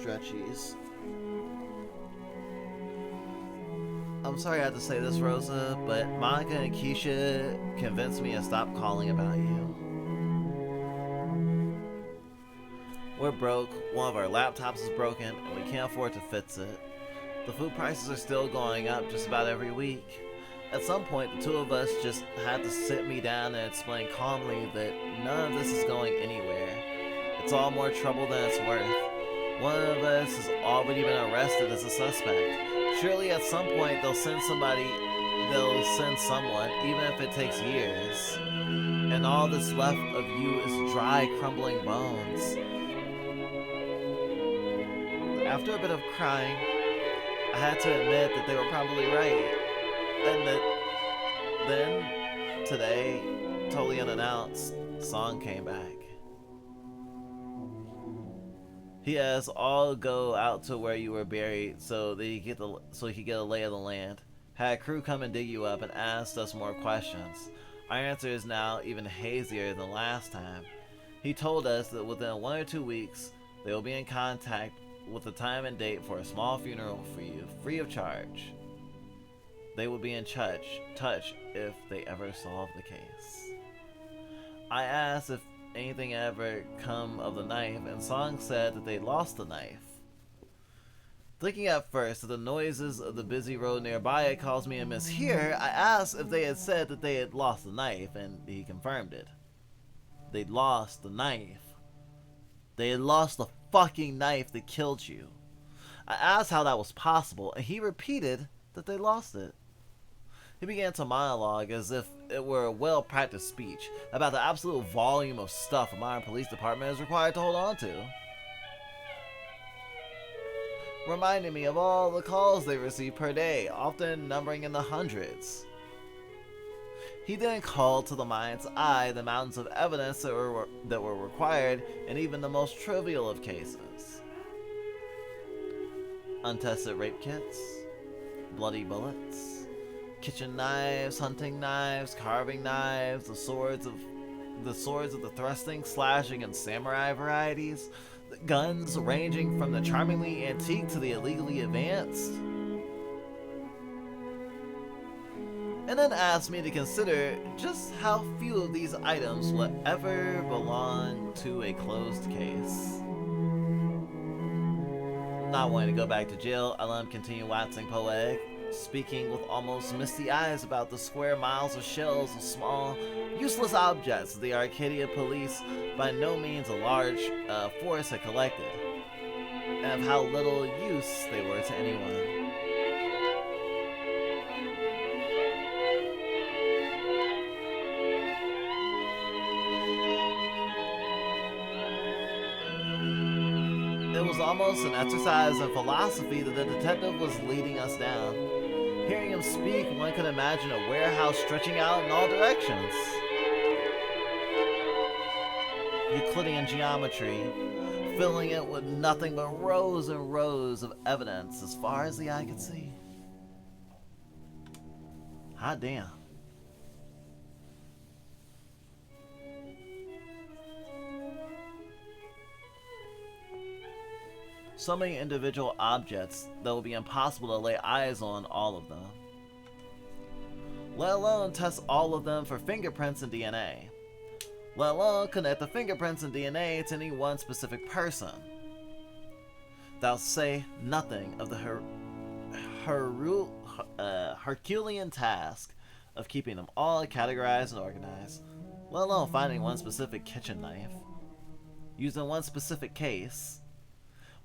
Stretchies. I'm sorry I had to say this, Rosa, but Monica and Keisha convinced me to stop calling about you. We're broke, one of our laptops is broken, and we can't afford to fix it. The food prices are still going up just about every week. At some point, the two of us just had to sit me down and explain calmly that none of this is going anywhere. It's all more trouble than it's worth. One of us has already been arrested as a suspect. Surely at some point they'll send someone, even if it takes years. And all that's left of you is dry, crumbling bones. After a bit of crying, I had to admit that they were probably right. And then, today, totally unannounced, Song came back. He has all go out to where you were buried so he could get a lay of the land. Had a crew come and dig you up and asked us more questions. Our answer is now even hazier than last time. He told us that within 1 or 2 weeks, they will be in contact with the time and date for a small funeral for you, free of charge. They would be in touch if they ever solved the case. I asked if anything ever come of the knife, and Song said that they lost the knife. Thinking at first that the noises of the busy road nearby had caused me to mishear, I asked if they had said that they had lost the knife, and he confirmed it. They'd lost the knife. They had lost the fucking knife that killed you. I asked how that was possible, and he repeated that they lost it. He began to monologue as if it were a well-practiced speech about the absolute volume of stuff a modern police department is required to hold on to. Reminding me of all the calls they receive per day, often numbering in the hundreds. He then called to the mind's eye the mountains of evidence that were required in even the most trivial of cases. Untested rape kits, bloody bullets, kitchen knives, hunting knives, carving knives, the swords of the thrusting, slashing, and samurai varieties, the guns ranging from the charmingly antique to the illegally advanced. And then asked me to consider just how few of these items will ever belong to a closed case. Not wanting to go back to jail, I let him continue waxing poetic, speaking with almost misty eyes about the square miles of shells of small, useless objects the Arcadia police, by no means a large force, had collected, and of how little use they were to anyone. It was almost an exercise in philosophy that the detective was leading us down. Hearing him speak, one could imagine a warehouse stretching out in all directions. Euclidean geometry, filling it with nothing but rows and rows of evidence as far as the eye could see. Hot damn. So many individual objects that it would be impossible to lay eyes on all of them, let alone test all of them for fingerprints and DNA, let alone connect the fingerprints and DNA to any one specific person. Thou say nothing of the Herculean task of keeping them all categorized and organized, let alone finding one specific kitchen knife, used in one specific case,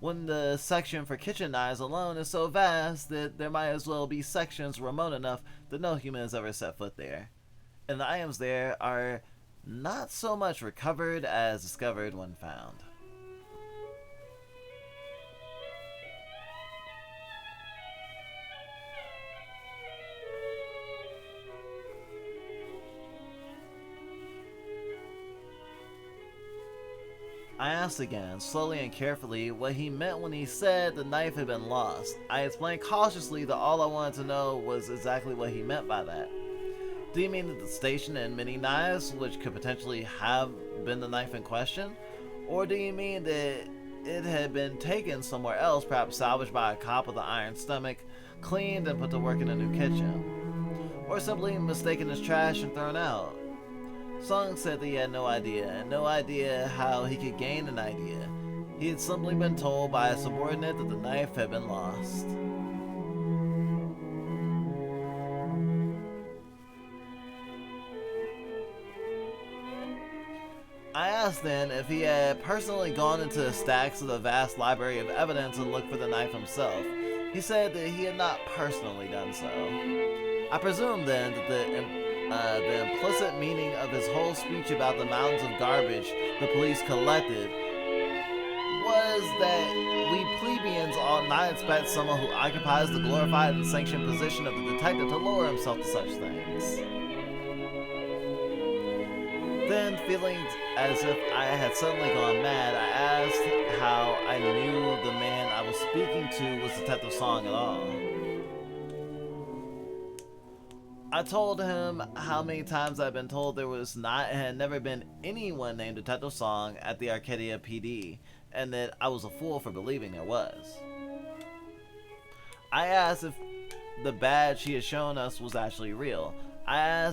when the section for kitchen knives alone is so vast that there might as well be sections remote enough that no human has ever set foot there. And the items there are not so much recovered as discovered when found. I asked again, slowly and carefully, what he meant when he said the knife had been lost. I explained cautiously that all I wanted to know was exactly what he meant by that. Do you mean that the station had many knives, which could potentially have been the knife in question? Or do you mean that it had been taken somewhere else, perhaps salvaged by a cop with an iron stomach, cleaned and put to work in a new kitchen? Or simply mistaken as trash and thrown out? Song said that he had no idea, and no idea how he could gain an idea. He had simply been told by a subordinate that the knife had been lost. I asked then if he had personally gone into the stacks of the vast library of evidence and looked for the knife himself. He said that he had not personally done so. I presumed then that the implicit meaning of his whole speech about the mountains of garbage the police collected was that we plebeians ought not expect someone who occupies the glorified and sanctioned position of the detective to lower himself to such things. Then, feeling as if I had suddenly gone mad, I asked how I knew the man I was speaking to was Detective Song at all. I told him how many times I'd been told there was not and had never been anyone named Detective Song at the Arcadia PD, and that I was a fool for believing there was. I asked if the badge he had shown us was actually real. I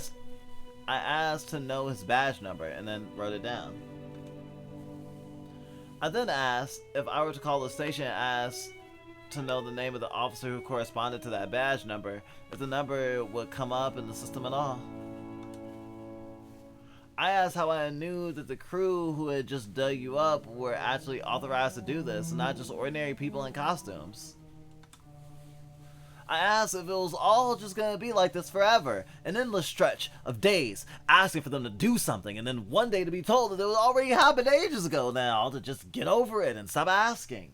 asked to know his badge number and then wrote it down. I then asked if I were to call the station and ask to know the name of the officer who corresponded to that badge number, if the number would come up in the system at all. I asked how I knew that the crew who had just dug you up were actually authorized to do this, and not just ordinary people in costumes. I asked if it was all just gonna be like this forever, an endless stretch of days asking for them to do something, and then one day to be told that it was already happened ages ago now, to just get over it and stop asking.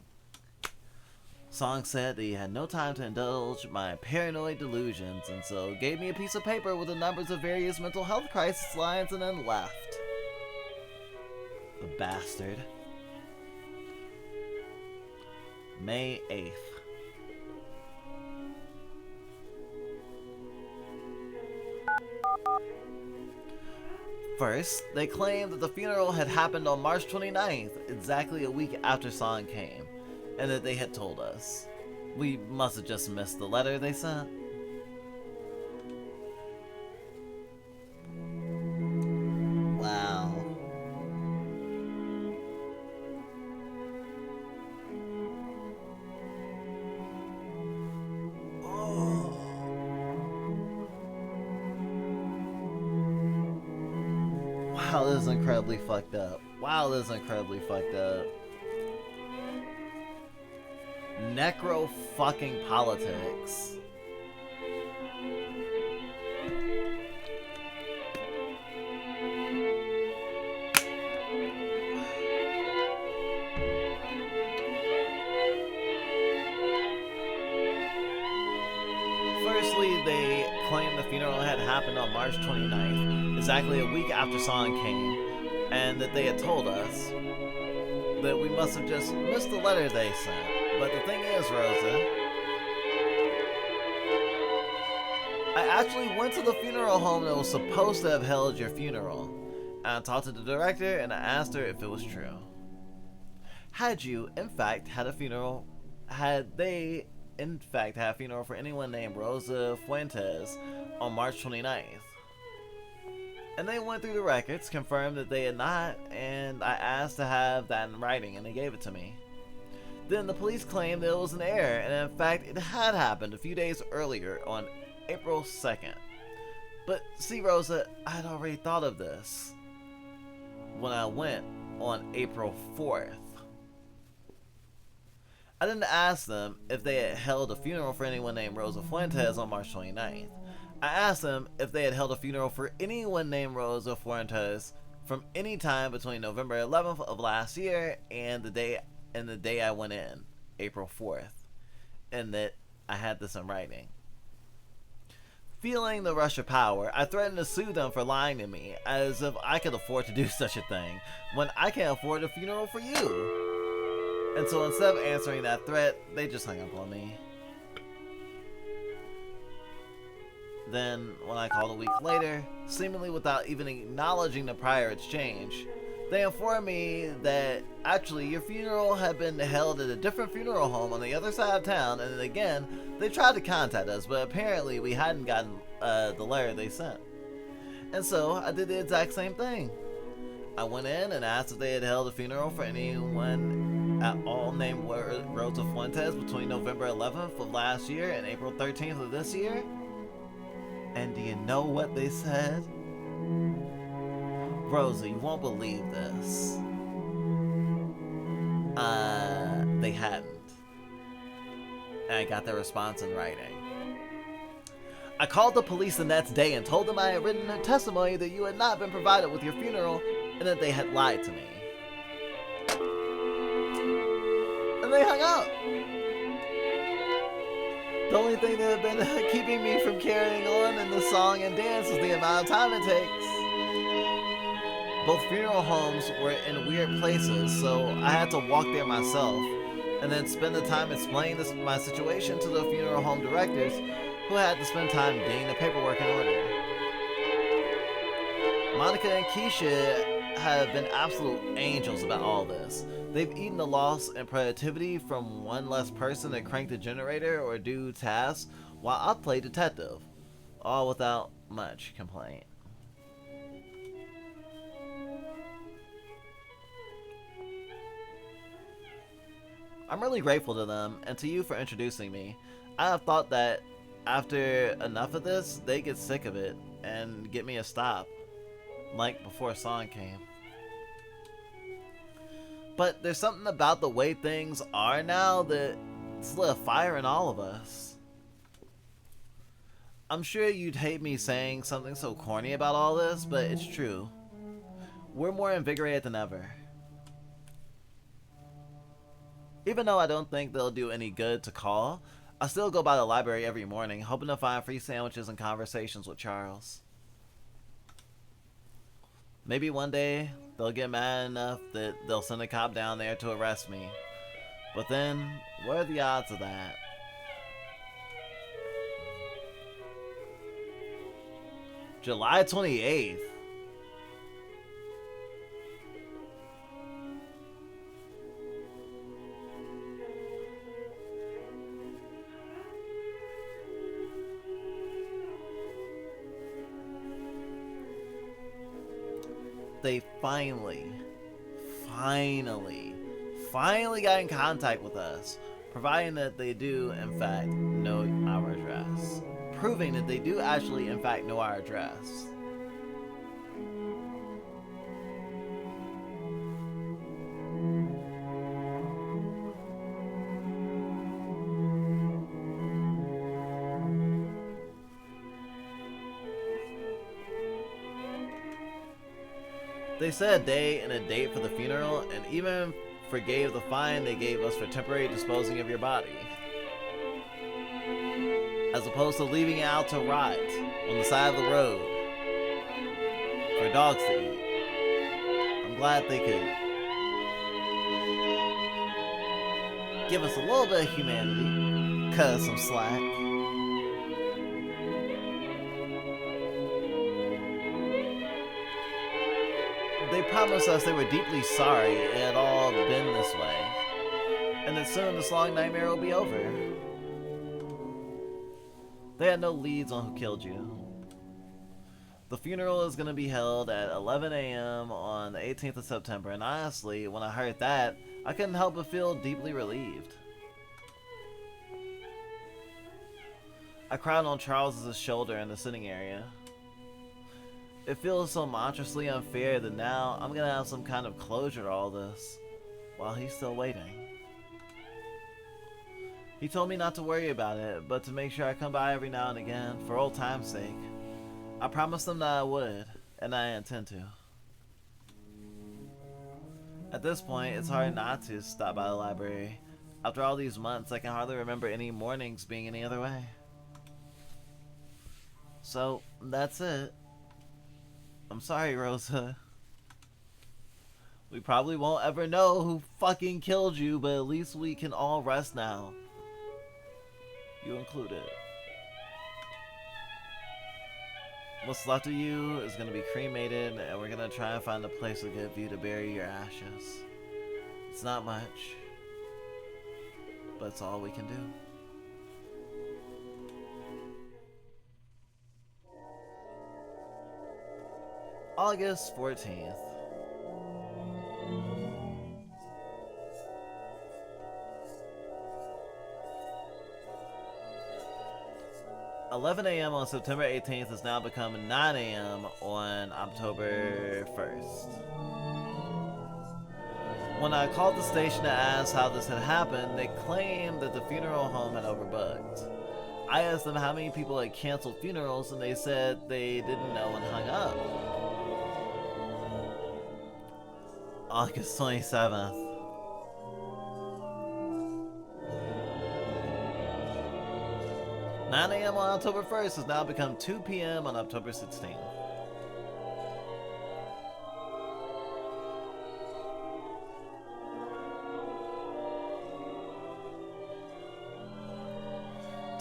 Song said that he had no time to indulge my paranoid delusions, and so gave me a piece of paper with the numbers of various mental health crisis lines and then left. The bastard. May 8th. First, they claimed that the funeral had happened on March 29th, exactly a week after Song came, and that they had told us. We must have just missed the letter they sent. Wow. Oh. Wow, this is incredibly fucked up. Wow, this is incredibly fucked up. Necro fucking politics. Firstly, they claimed the funeral had happened on March 29th, exactly a week after Song came, and that they had told us that we must have just missed the letter they sent. But the thing is, Rosa, I actually went to the funeral home that was supposed to have held your funeral. And I talked to the director and I asked her if it was true. Had you, in fact, had a funeral, had they, in fact, had a funeral for anyone named Rosa Fuentes on March 29th? And they went through the records, confirmed that they had not, and I asked to have that in writing and they gave it to me. Then the police claimed that it was an error, and in fact it had happened a few days earlier on April 2nd. But see, Rosa, I had already thought of this when I went on April 4th. I didn't ask them if they had held a funeral for anyone named Rosa Fuentes on March 29th. I asked them if they had held a funeral for anyone named Rosa Fuentes from any time between November 11th of last year and the day I went in, April 4th, and that I had this in writing. Feeling the rush of power, I threatened to sue them for lying to me, as if I could afford to do such a thing, when I can't afford a funeral for you. And so instead of answering that threat, they just hung up on me. Then, when I called a week later, seemingly without even acknowledging the prior exchange, they informed me that actually your funeral had been held at a different funeral home on the other side of town, and again, they tried to contact us, but apparently we hadn't gotten the letter they sent. And so, I did the exact same thing. I went in and asked if they had held a funeral for anyone at all named Rosa Fuentes between November 11th of last year and April 13th of this year. And do you know what they said? Rosa, you won't believe this. They hadn't. And I got their response in writing. I called the police the next day and told them I had written a testimony that you had not been provided with your funeral and that they had lied to me. And they hung up. The only thing that had been keeping me from carrying on in the song and dance was the amount of time it takes. Both funeral homes were in weird places, so I had to walk there myself, and then spend the time explaining my situation to the funeral home directors, who had to spend time getting the paperwork in order. Monica and Keisha have been absolute angels about all this. They've eaten the loss and productivity from one less person to crank the generator or do tasks, while I play detective, all without much complaint. I'm really grateful to them, and to you for introducing me. I have thought that after enough of this, they get sick of it, and get me a stop. Like before Song came. But there's something about the way things are now that's lit a fire in all of us. I'm sure you'd hate me saying something so corny about all this, but it's true. We're more invigorated than ever. Even though I don't think they'll do any good to call, I still go by the library every morning, hoping to find free sandwiches and conversations with Charles. Maybe one day, they'll get mad enough that they'll send a cop down there to arrest me. But then, what are the odds of that? July 28th. they finally got in contact with us, providing that they do in fact know our address. Proving that they do actually in fact know our address. They set a day and a date for the funeral, and even forgave the fine they gave us for temporary disposing of your body, as opposed to leaving it out to rot on the side of the road for dogs to eat. I'm glad they could give us a little bit of humanity, cut us some slack. They promised us they were deeply sorry it had all been this way, and that soon this long nightmare will be over. They had no leads on who killed you. The funeral is going to be held at 11 a.m. on the 18th of September, and honestly, when I heard that, I couldn't help but feel deeply relieved. I cried on Charles's shoulder in the sitting area. It feels so monstrously unfair that now I'm gonna have some kind of closure to all this, while he's still waiting. He told me not to worry about it, but to make sure I come by every now and again, for old time's sake. I promised him that I would, and I intend to. At this point, it's hard not to stop by the library. After all these months, I can hardly remember any mornings being any other way. So, that's it. I'm sorry, Rosa. We probably won't ever know who fucking killed you, but at least we can all rest now. You included. What's left of you is gonna be cremated, and we're gonna try and find a place to give you to bury your ashes. It's not much, but it's all we can do. August 14th. (11 a.m. on September 18th has now become 9 a.m. on October 1st. When I called the station to ask how this had happened, they claimed that the funeral home had overbooked. I asked them how many people had canceled funerals, and they said they didn't know and hung up. August 27th. (9 a.m. on October 1st has now become 2 p.m. on October 16th.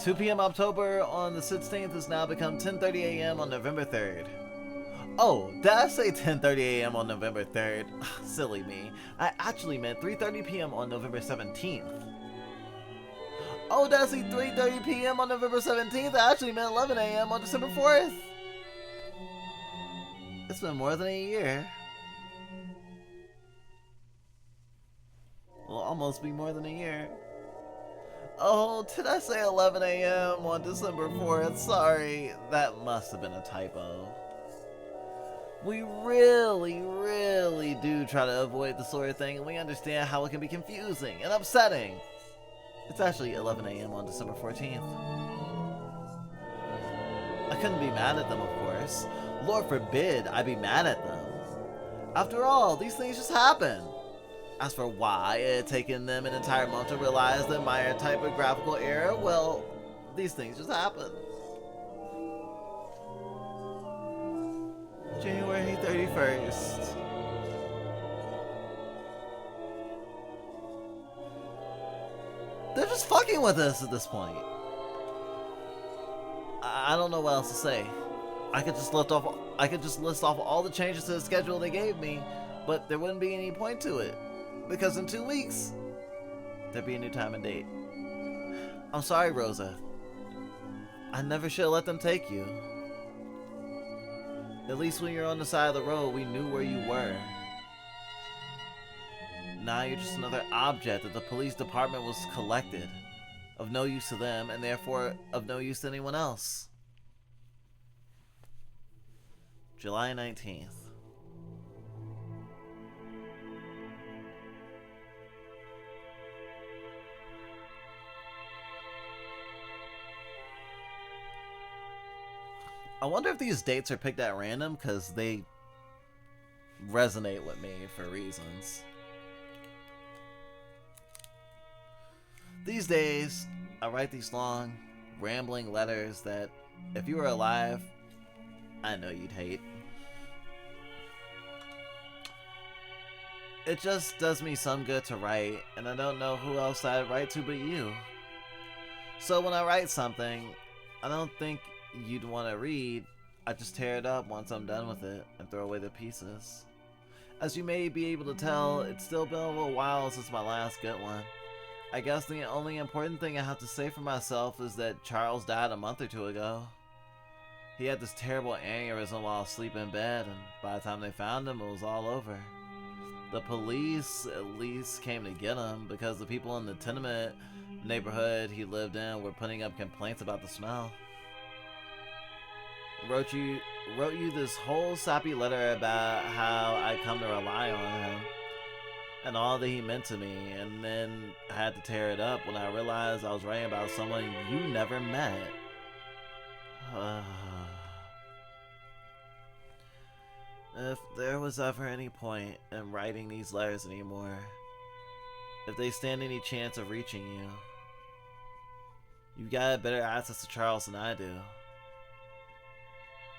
(2 p.m. October on the 16th has now become 10:30 a.m. on November 3rd. Oh, did I say 10:30 a.m. on November 3rd? Silly me. I actually meant 3:30 p.m. on November 17th. Oh, did I say 3:30 p.m. on November 17th? I actually meant 11 a.m. on December 4th. It's been more than a year. Will almost be more than a year. Oh, did I say 11 a.m. on December 4th? Sorry, that must have been a typo. We really do try to avoid this sort of thing, and we understand how it can be confusing and upsetting. It's actually 11 a.m. on December 14th. I couldn't be mad at them, of course. Lord forbid I be mad at them. After all, these things just happen. As for why it had taken them an entire month to realize the minor typographical error, well, these things just happen. January 31st. They're just fucking with us at this point. I don't know what else to say. I could just list off all the changes to the schedule they gave me, but there wouldn't be any point to it. Because in 2 weeks, there'd be a new time and date. I'm sorry, Rosa. I never should have let them take you. At least when you're on the side of the road, we knew where you were. Now you're just another object that the police department was collected, of no use to them, and therefore of no use to anyone else. July 19th. I wonder if these dates are picked at random because they resonate with me for reasons. These days, I write these long, rambling letters that, if you were alive, I know you'd hate. It just does me some good to write, and I don't know who else I'd write to but you. So when I write something, I don't think you'd want to read. I just tear it up once I'm done with it and throw away the pieces. As you may be able to tell, it's still been a little while since my last good one. I guess the only important thing I have to say for myself is that Charles died a month or two ago. He had this terrible aneurysm while asleep in bed, and by the time they found him, it was all over. The police at least came to get him because the people in the tenement neighborhood he lived in were putting up complaints about the smell. Wrote you this whole sappy letter about how I come to rely on him and all that he meant to me, and then had to tear it up when I realized I was writing about someone you never met. If there was ever any point in writing these letters anymore, if they stand any chance of reaching you, you've got better access to Charles than I do.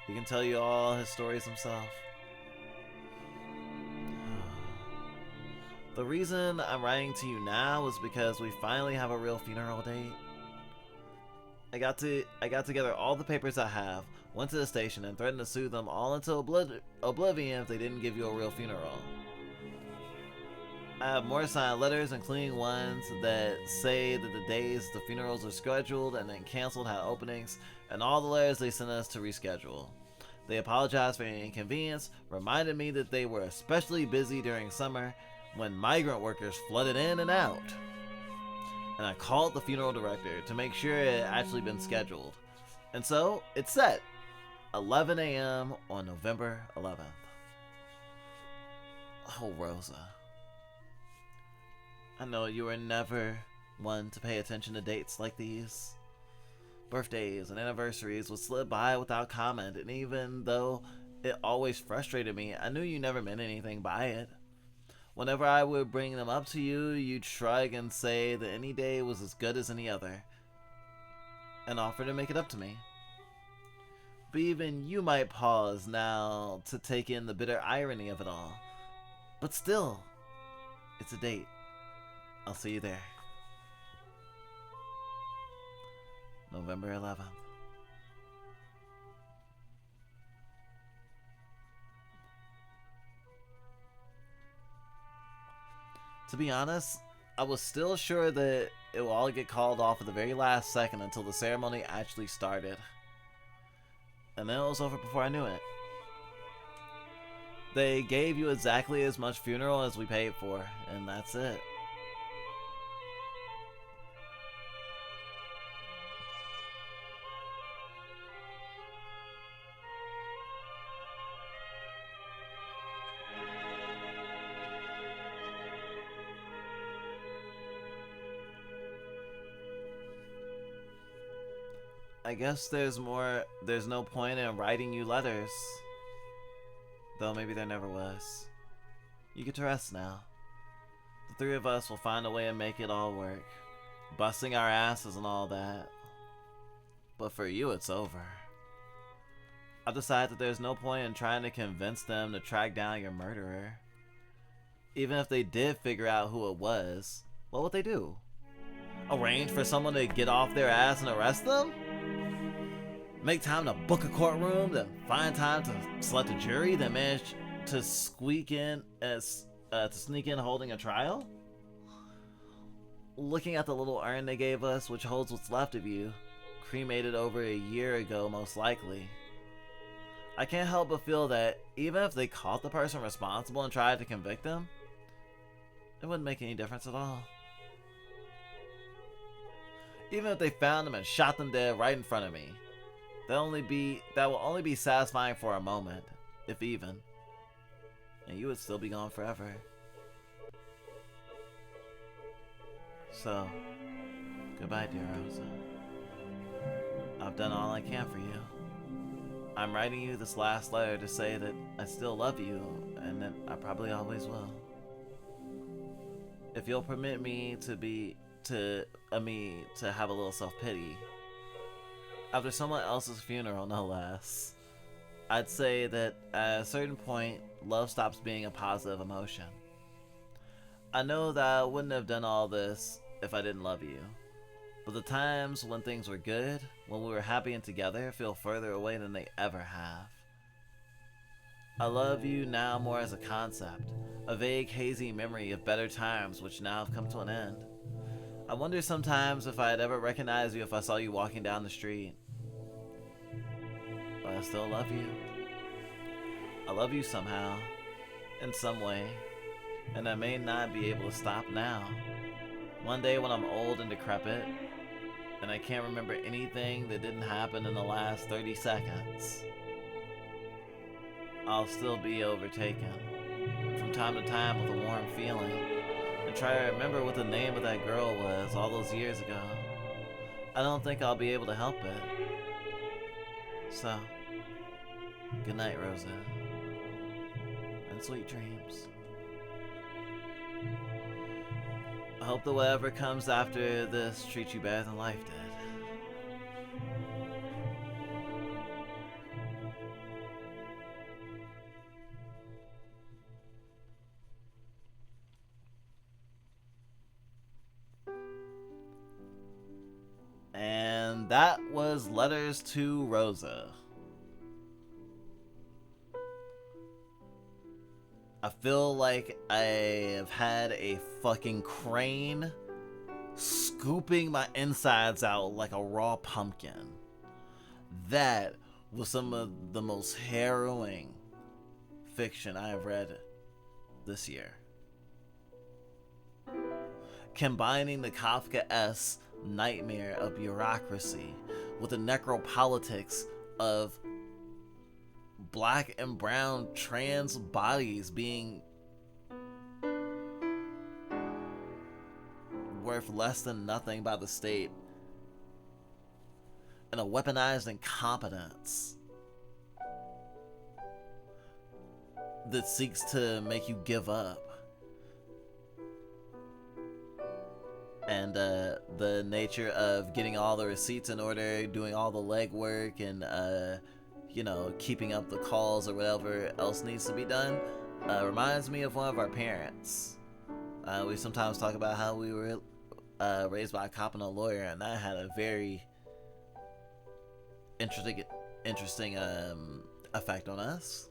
He can tell you all his stories himself. The reason I'm writing to you now is because we finally have a real funeral date. I got together all the papers I have, went to the station, and threatened to sue them all into oblivion if they didn't give you a real funeral. I have more signed letters, including ones that say that the days the funerals are scheduled and then canceled had openings, and all the letters they sent us to reschedule. They apologized for any inconvenience, reminded me that they were especially busy during summer when migrant workers flooded in and out. And I called the funeral director to make sure it had actually been scheduled. And so, it's set. 11 a.m. on November 11th. Oh, Rosa. I know you were never one to pay attention to dates like these. Birthdays and anniversaries would slip by without comment, and even though it always frustrated me, I knew you never meant anything by it. Whenever I would bring them up to you, you'd shrug and say that any day was as good as any other, and offer to make it up to me. But even you might pause now to take in the bitter irony of it all. But still, it's a date. I'll see you there. November 11th. To be honest, I was still sure that it will all get called off at the very last second until the ceremony actually started. And then it was over before I knew it. They gave you exactly as much funeral as we paid for, and that's it. I guess there's no point in writing you letters. Though maybe there never was. You get to rest now. The three of us will find a way to make it all work. Busting our asses and all that. But for you, it's over. I've decided that there's no point in trying to convince them to track down your murderer. Even if they did figure out who it was, what would they do? Arrange for someone to get off their ass and arrest them? Make time to book a courtroom, then find time to select a jury, then manage to sneak in holding a trial? Looking at the little urn they gave us, which holds what's left of you, cremated over a year ago most likely, I can't help but feel that even if they caught the person responsible and tried to convict them, it wouldn't make any difference at all. Even if they found them and shot them dead right in front of me, that will only be satisfying for a moment, if even. And you would still be gone forever. So, goodbye, dear Rosa. I've done all I can for you. I'm writing you this last letter to say that I still love you, and that I probably always will. If you'll permit me to have a little self-pity, after someone else's funeral, no less, I'd say that at a certain point, love stops being a positive emotion. I know that I wouldn't have done all this if I didn't love you, but the times when things were good, when we were happy and together, feel further away than they ever have. I love you now more as a concept, a vague, hazy memory of better times which now have come to an end. I wonder sometimes if I'd ever recognize you if I saw you walking down the street. But I still love you. I love you somehow, in some way, and I may not be able to stop now. One day when I'm old and decrepit, and I can't remember anything that didn't happen in the last 30 seconds, I'll still be overtaken, from time to time, with a warm feeling, and try to remember what the name of that girl was all those years ago. I don't think I'll be able to help it. So, good night, Rosa, and sweet dreams. I hope that whatever comes after this treats you better than life did. And that was Letters to Rosa. I feel like I have had a fucking crane scooping my insides out like a raw pumpkin. That was some of the most harrowing fiction I have read this year. Combining the Kafka-esque nightmare of bureaucracy with the necropolitics of black and brown trans bodies being worth less than nothing by the state, and a weaponized incompetence that seeks to make you give up, and the nature of getting all the receipts in order, doing all the legwork, and keeping up the calls or whatever else needs to be done, reminds me of one of our parents. We sometimes talk about how we were raised by a cop and a lawyer, and that had a very interesting effect on us.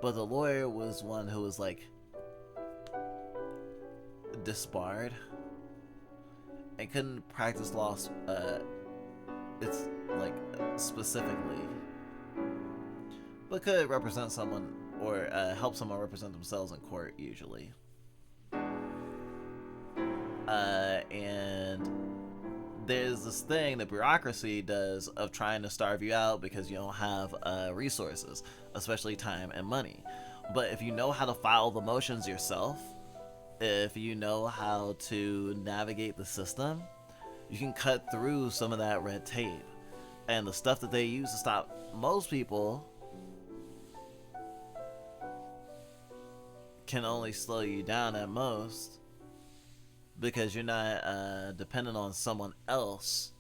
But the lawyer was one who was like disbarred and couldn't practice law it's like specifically, but could represent someone or help someone represent themselves in court usually. And there's this thing that bureaucracy does of trying to starve you out because you don't have resources, especially time and money. But if you know how to file the motions yourself, if you know how to navigate the system, you can cut through some of that red tape. And the stuff that they use to stop most people can only slow you down at most, because you're not dependent on someone else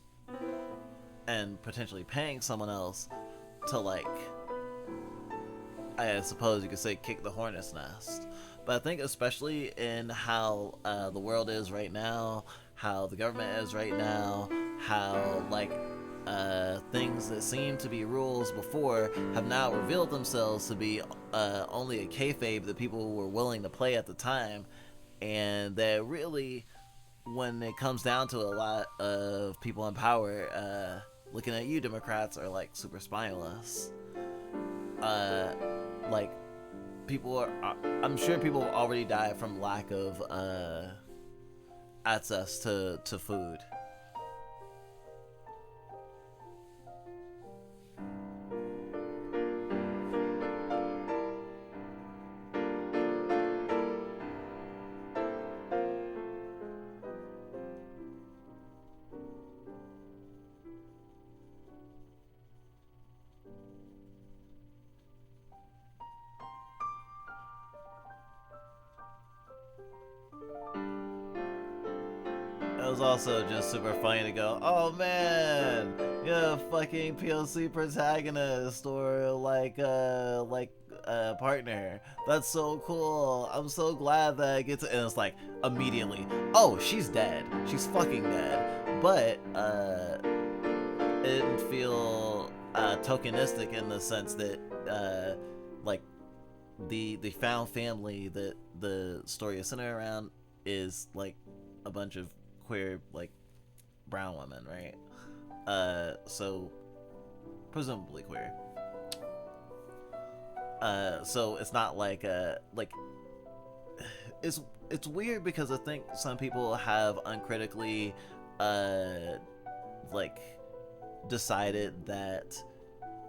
and potentially paying someone else to, like, I suppose you could say, kick the hornet's nest. But I think especially in how the world is right now, how the government is right now, how like things that seem to be rules before have now revealed themselves to be only a kayfabe that people were willing to play at the time, and that really, when it comes down to a lot of people in power, looking at you Democrats are like super spineless. Like people are, I'm sure people already die from lack of access to food. It was also just super funny to go, oh man, yeah, fucking POC protagonist or partner. That's so cool. I'm so glad that I get to. And it's like immediately, oh, she's dead. She's fucking dead. But it didn't feel tokenistic in the sense that like the found family that the story is centered around is like a bunch of queer, like, brown women, right? So presumably queer. So it's not like it's weird because I think some people have uncritically like decided that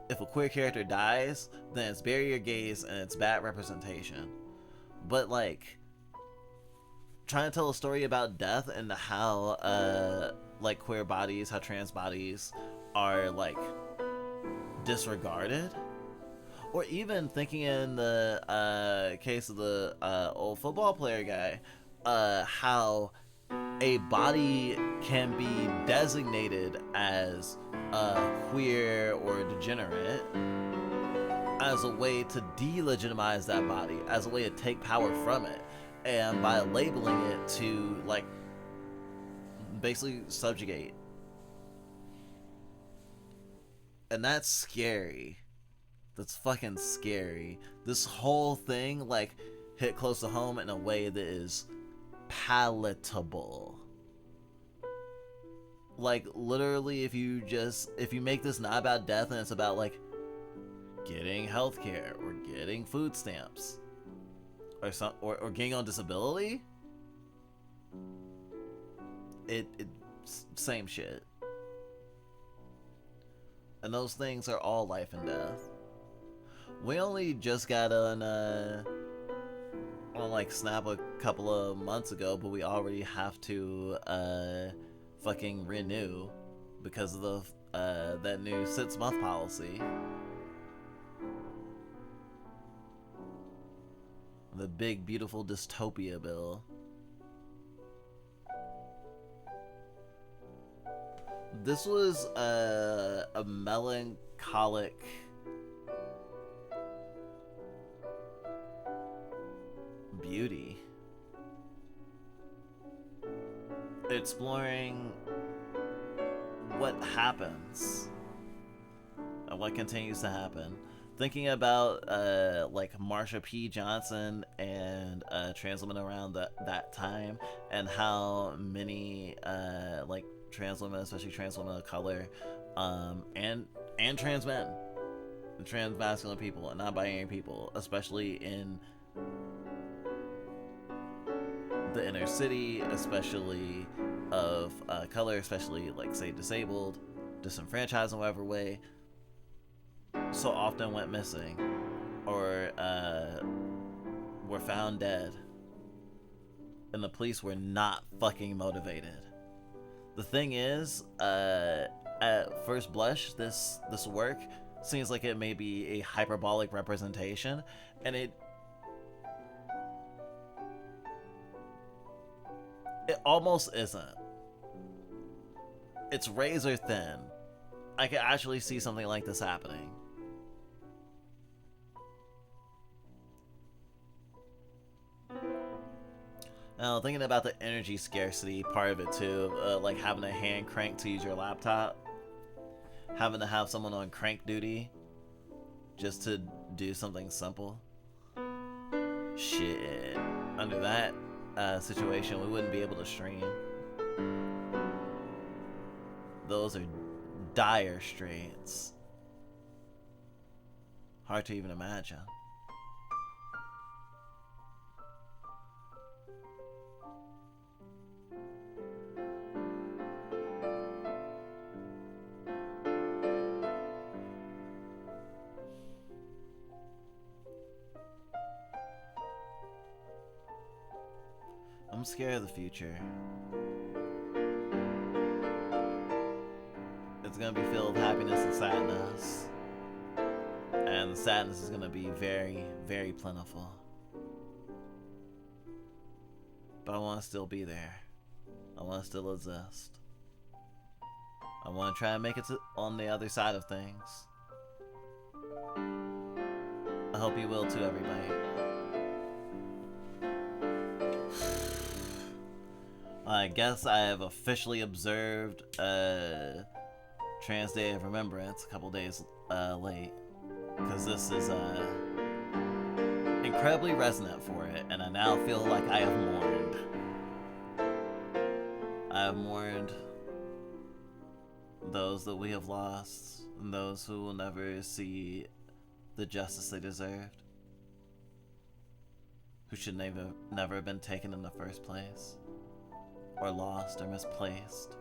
if a queer character dies, then it's barrier gaze and it's bad representation. But like trying to tell a story about death and how like queer bodies, how trans bodies are like disregarded, or even thinking in the case of the old football player guy, how a body can be designated as queer or degenerate as a way to delegitimize that body, as a way to take power from it, and by labeling it to like basically subjugate. And that's scary. That's fucking scary. This whole thing like hit close to home in a way that is palatable. Like literally, if you make this not about death and it's about like getting healthcare or getting food stamps or getting on disability, it same shit. And those things are all life and death. We only just got on like Snap a couple of months ago, but we already have to fucking renew because of the that new 6-month policy. The big beautiful dystopia bill. This was a melancholic beauty, exploring what happens and what continues to happen. Thinking about like Marsha P. Johnson and trans women around that time, and how many like trans women, especially trans women of color, and trans men, and trans masculine people, and non-binary people, especially in the inner city, especially of color, especially like say disabled, disenfranchised in whatever way, so often went missing or were found dead, and the police were not fucking motivated. The thing is, at first blush, this work seems like it may be a hyperbolic representation, and it almost isn't. It's razor thin. I could actually see something like this happening. Now, thinking about the energy scarcity part of it too, like having a hand crank to use your laptop, having to have someone on crank duty just to do something simple. Shit. Under that situation, we wouldn't be able to stream. Those are dire straits. Hard to even imagine. I'm scared of the future. It's gonna be filled with happiness and sadness. And the sadness is gonna be very, very plentiful. But I wanna still be there. I wanna still exist. I wanna try and make it on the other side of things. I hope you will too, everybody. I guess I have officially observed Trans Day of Remembrance a couple days late, because this is incredibly resonant for it, and I now feel like I have mourned. I have mourned those that we have lost, and those who will never see the justice they deserved, who should never have been taken in the first place, or lost, or misplaced.